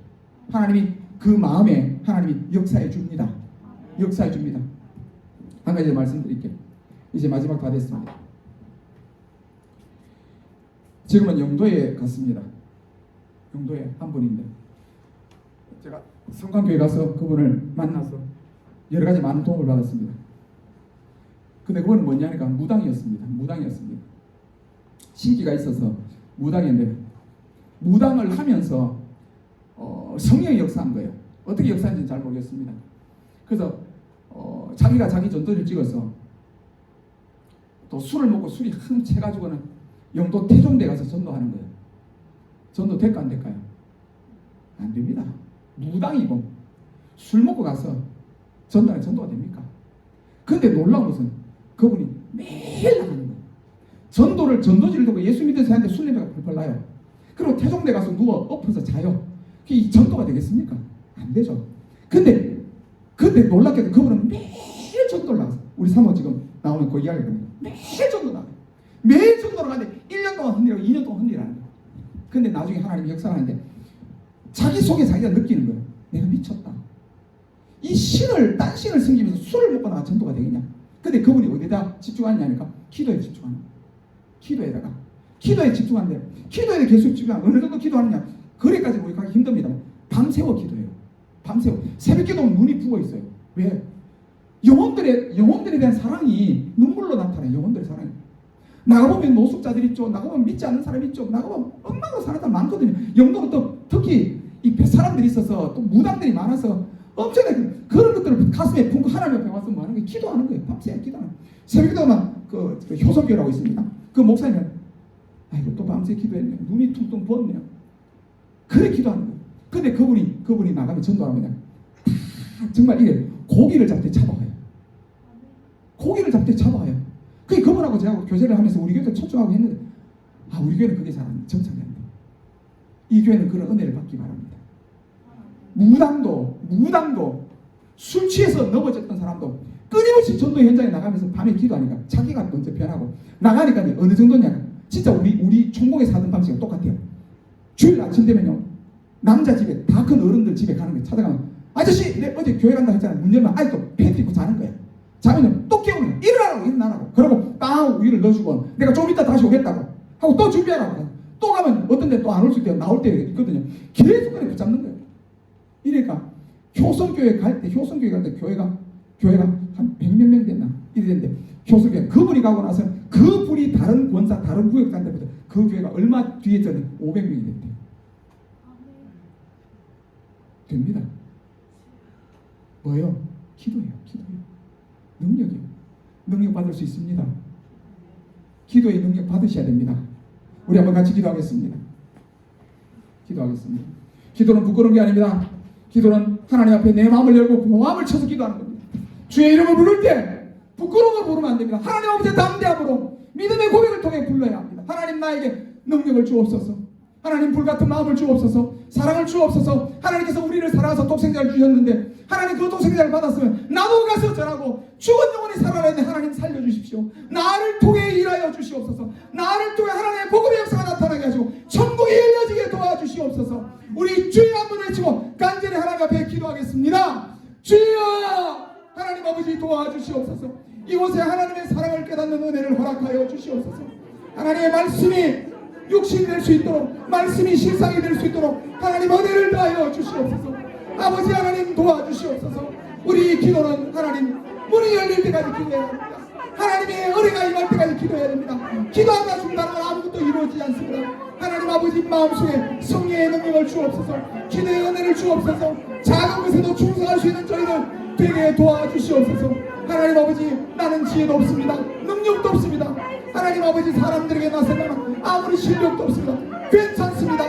하나님이 그 마음에 하나님이 역사해 줍니다. 역사해 줍니다. 한 가지 말씀드릴게요. 이제 마지막 다 됐습니다. 지금은 영도에 갔습니다. 영도에 한 분인데 제가 성광교회 가서 그분을 만나서 여러 가지 많은 도움을 받았습니다. 근데 그분은 뭐냐니까 무당이었습니다. 무당이었습니다. 신기가 있어서 무당이었는데 무당을 하면서 성령이 역사한 거예요. 어떻게 역사한지는 잘 모르겠습니다. 그래서 자기가 자기 전도를 찍어서 또 술을 먹고 술이 흥채가지고는 영도 태종대 가서 전도하는 거예요. 전도 될까 안 될까요? 안 됩니다. 무당이고 술 먹고 가서 전도가 됩니까? 근데 놀라운 것은 그분이 매일 나가는 거예요. 전도지를 두고 예수 믿는 사람한테 술 냄새가 펄펄 나요. 그리고 태종대 가서 누워 엎어서 자요. 이 전도가 되겠습니까? 안 되죠. 근데 놀랍게도 그분은 매일 전도를 나가서 우리 사모 지금 나오면 그 이야기거든요. 매일 전도 나가요. 매일 전도를 가는데 1년 동안 흔들고 2년 동안 흔들하는 거예요. 근데 나중에 하나님이 역사하는데 자기 속에 자기가 느끼는 거예요. 내가 미쳤다. 딴 신을 섬기면서 술을 먹고 나가 전도가 되겠냐? 근데 그분이 어디다 집중하느냐니까 기도에 집중하는 거예요. 기도에 집중하는데 기도에 계속 집중하는 어느 정도 기도하느냐? 거기까지 우리 가기 힘듭니다. 밤새워 기도해요. 밤새워. 새벽 기도는 눈이 부어 있어요. 왜? 영혼들에 대한 사랑이 눈물로 나타나요. 영혼들의 사랑이. 나가보면 노숙자들 있죠. 나가보면 믿지 않는 사람 있죠. 나가보면 엉망으로 사는 사람 많거든요. 영도는 또 특히 이 사람들이 있어서 또 무당들이 많아서 엄청나게 그런 것들을 가슴에 품고 하나님 앞에 와서 뭐 하는 거예요? 기도하는 거예요. 밤새 기도하는 거예요. 새벽 기도만 그 효성교라고 있습니다. 그 목사님은 아이고 또 밤새 기도했네요. 눈이 퉁퉁 부었네요. 그래 기도하는 거예요. 근데 그분이 나가면 전도하면 정말 이게 고기를 잡듯 잡아가요. 고기를 잡듯 잡아가요. 그게 그분하고 제가 교제를 하면서 우리 교회도 초청하고 했는데 우리 교회는 그게 잘 정착이 안 돼요. 이 교회는 그런 은혜를 받기 바랍니다. 무당도 무당도 술 취해서 넘어졌던 사람도 끊임없이 전도 현장에 나가면서 밤에 기도하니까 자기가 먼저 변하고 나가니까 어느 정도냐 진짜 우리 총공에 사는 방식이 똑같아요. 주일 아침 되면요 남자 집에 다 큰 어른들 집에 가는 거예요. 찾아가면 아저씨 내 어제 교회 간다 했잖아. 문 열면 아직도 팬티 입고 자는 거야. 자면 또 깨우는 거야. 일어나라고 그러고 빵 우유를 넣어주고 내가 좀 이따 다시 오겠다고 하고 또 준비하라고 또 가면 어떤 데 또 안 올 수 있대요. 나올 때 있거든요. 계속 그렇게 붙잡는 거예요. 이러니까 효성교회 갈 때 교회가 한 100몇 명 됐나 이랬는데 효성교회 그분이 가고 나서 그분이 다른 권사 다른 구역장들보다 그 교회가 얼마 뒤에 전에 500명이 됐대요. 됩니다. 뭐예요? 기도예요. 능력이요. 능력 받을 수 있습니다. 기도의 능력 받으셔야 됩니다. 우리 한번 같이 기도하겠습니다. 기도는 부끄러운 게 아닙니다. 기도는 하나님 앞에 내 마음을 열고 고함을 쳐서 기도하는 겁니다. 주의 이름을 부를 때 부끄러운 걸 부르면 안 됩니다. 하나님 아버지 담대함으로 믿음의 고백을 통해 불러야 합니다. 하나님 나에게 능력을 주옵소서. 하나님 불같은 마음을 주옵소서. 사랑을 주옵소서. 하나님께서 우리를 사랑해서 독생자를 주셨는데 하나님 그 독생자를 받았으면 나도 가서 전하고 죽은 영혼이 살아나야 돼. 하나님 살려주십시오. 나를 통해 일하여 주시옵소서. 나를 통해 하나님의 복음의 역사가 나타나게 하시고 천국이 열려지게 도와주시옵소서. 우리 주여 한번 외치고 간절히 하나님 앞에 기도하겠습니다. 주여 하나님 아버지 도와주시옵소서. 이곳에 하나님의 사랑을 깨닫는 은혜를 허락하여 주시옵소서. 하나님의 말씀이 육신이 될 수 있도록 말씀이 실상이 될 수 있도록 하나님 은혜를 더하여 주시옵소서. 아버지 하나님 도와주시옵소서. 우리 기도는 하나님 문이 열릴 때까지 기도해야 됩니다. 하나님의 은혜가 임할 때까지 기도해야 됩니다. 기도하다 중단하면 아무것도 이루어지지 않습니다. 하나님 아버지 마음속에 성령의 능력을 주옵소서. 기도의 은혜를 주옵소서. 작은 것에도 충성할 수 있는 저희들 되게 도와주시옵소서. 하나님 아버지 나는 지혜도 없습니다. 능력도 없습니다. 하나님 아버지 사람들에게 나서면 아무리 실력도 없습니다. 괜찮습니다.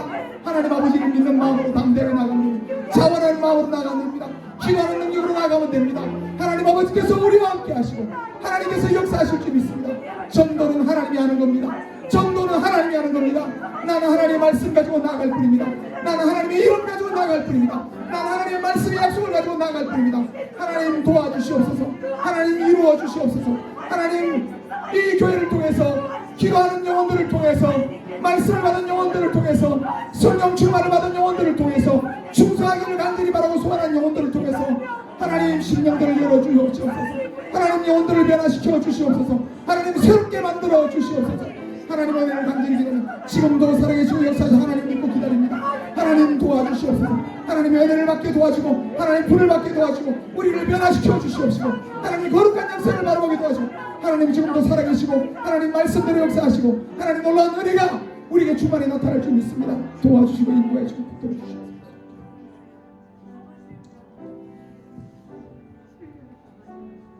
하나님 아버지를 믿는 마음으로 담대하게 나가면 됩니다. 자원하는 마음으로 나가면 됩니다. 기도하는 능력으로 나가면 됩니다. 하나님 아버지께서 우리와 함께 하시고 하나님께서 역사하실 줄 믿습니다. 전도는 하나님이 하는 겁니다. 전도는 하나님이 하는 겁니다. 나는 하나님의 말씀 가지고 나아갈 뿐입니다. 나는 하나님의 이름 가지고 나아갈 뿐입니다. 나는 하나님의 말씀의 약속을 가지고 나아갈 뿐입니다. 하나님 도와주시옵소서. 하나님 이루어 주시옵소서. 하나님 이 교회를 통해서 기도하는 영혼들을 통해서 말씀을 받은 영혼들을 통해서 성령 충만을 받은 영혼들을 통해서 충성하기를 간절히 바라고 소원하는 영혼들을 통해서 하나님 심령들을 열어주시옵소서. 하나님 영혼들을 변화시켜 주시옵소서. 하나님 새롭게 만들어 주시옵소서. 하나님 은혜를 간절히 기도합니다. 지금도 살아계시고 역사하셔 하나님 믿고 기다립니다. 하나님 도와주시옵소서. 하나님의 은혜를 받게 도와주고 하나님 불을 받게 도와주고 우리를 변화시켜 주시옵시고 하나님 거룩한 역사를 바라보게 도와주고 하나님 지금도 살아계시고 하나님 말씀대로 역사하시고 하나님 놀라운 은혜가 우리에게 주말에 나타날 줄 믿습니다. 도와주시고 인도해 주시고 붙들어 주시옵소서.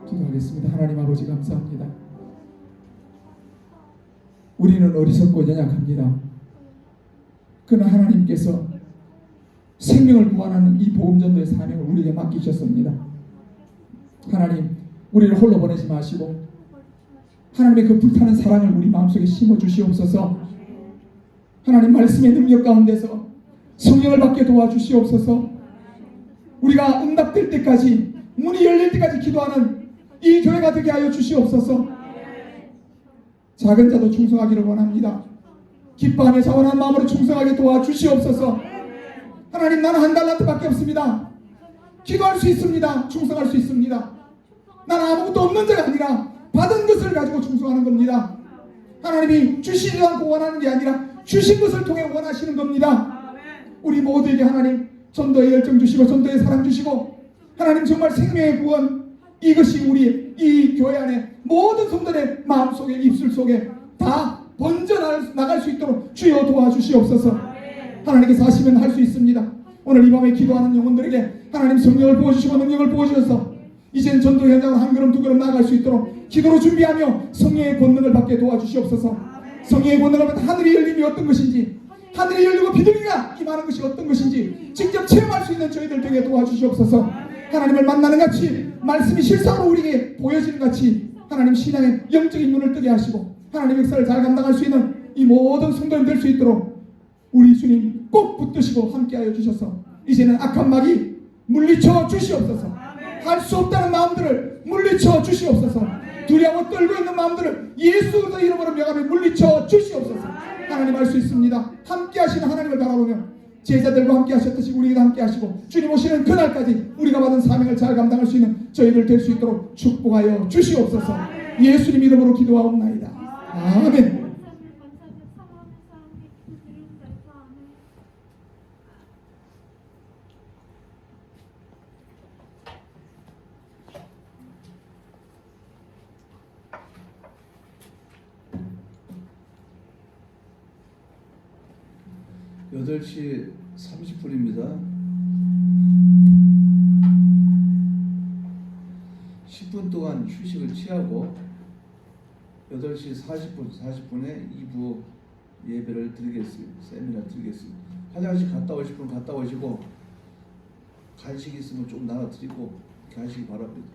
기도하겠습니다. 하나님 아버지 감사합니다. 우리는 어리석고 연약합니다. 그러나 하나님께서 생명을 구원하는 이 복음전도의 사명을 우리에게 맡기셨습니다. 하나님 우리를 홀로 보내지 마시고 하나님의 그 불타는 사랑을 우리 마음속에 심어주시옵소서. 하나님 말씀의 능력 가운데서 성령을 받게 도와주시옵소서. 우리가 응답될 때까지 문이 열릴 때까지 기도하는 이 교회가 되게 하여 주시옵소서. 작은 자도 충성하기를 원합니다. 기뻐하며 자원한 마음으로 충성하게 도와주시옵소서. 하나님 나는 한 달란트밖에 없습니다. 기도할 수 있습니다. 충성할 수 있습니다. 나는 아무것도 없는 자가 아니라 받은 것을 가지고 충성하는 겁니다. 하나님이 주시지 않고 원하는 게 아니라 주신 것을 통해 원하시는 겁니다. 우리 모두에게 하나님 전도의 열정 주시고 전도의 사랑 주시고 하나님 정말 생명의 구원 이것이 우리 이 교회 안에 모든 성도의 마음속에 입술 속에 다 번져나갈 수 있도록 주여 도와주시옵소서. 하나님께서 하시면 할 수 있습니다. 오늘 이 밤에 기도하는 영혼들에게 하나님 성령을 부어주시고 능력을 부어주셔서 이제는 전도 현장으로 한 걸음 두 걸음 나아갈 수 있도록 기도로 준비하며 성령의 권능을 받게 도와주시옵소서. 성령의 권능을 받아 하늘이 열림이 어떤 것인지 하늘이 열리고 비둘기가 임하는 것이 어떤 것인지 직접 체험할 수 있는 저희들 되게 도와주시옵소서. 하나님을 만나는 같이 말씀이 실상으로 우리에게 보여지는 같이 하나님 신앙의 영적인 눈을 뜨게 하시고 하나님 역사를 잘 감당할 수 있는 이 모든 성도님 될 수 있도록 우리 주님 꼭 붙드시고 함께하여 주셔서 이제는 악한 마귀 물리쳐 주시옵소서. 할 수 없다는 마음들을 물리쳐 주시옵소서. 두려워 떨고 있는 마음들을 예수 그리스도 이름으로 명하며 물리쳐 주시옵소서. 하나님 할 수 있습니다. 함께 하시는 하나님을 바라보며 제자들과 함께 하셨듯이 우리에게도 함께 하시고 주님 오시는 그날까지 우리가 받은 사명을 잘 감당할 수 있는 저희들 될 수 있도록 축복하여 주시옵소서. 예수님 이름으로 기도하옵나이다. 아멘. 여덟 시 30분입니다. 10분 동안 휴식을 취하고 8시 40분에 2부 예배를 드리겠습니다. 세미나 드리겠습니다. 화장실 갔다 오실 분 갔다 오시고 간식 있으면 좀 나눠 드리고 이렇게 하시기 바랍니다.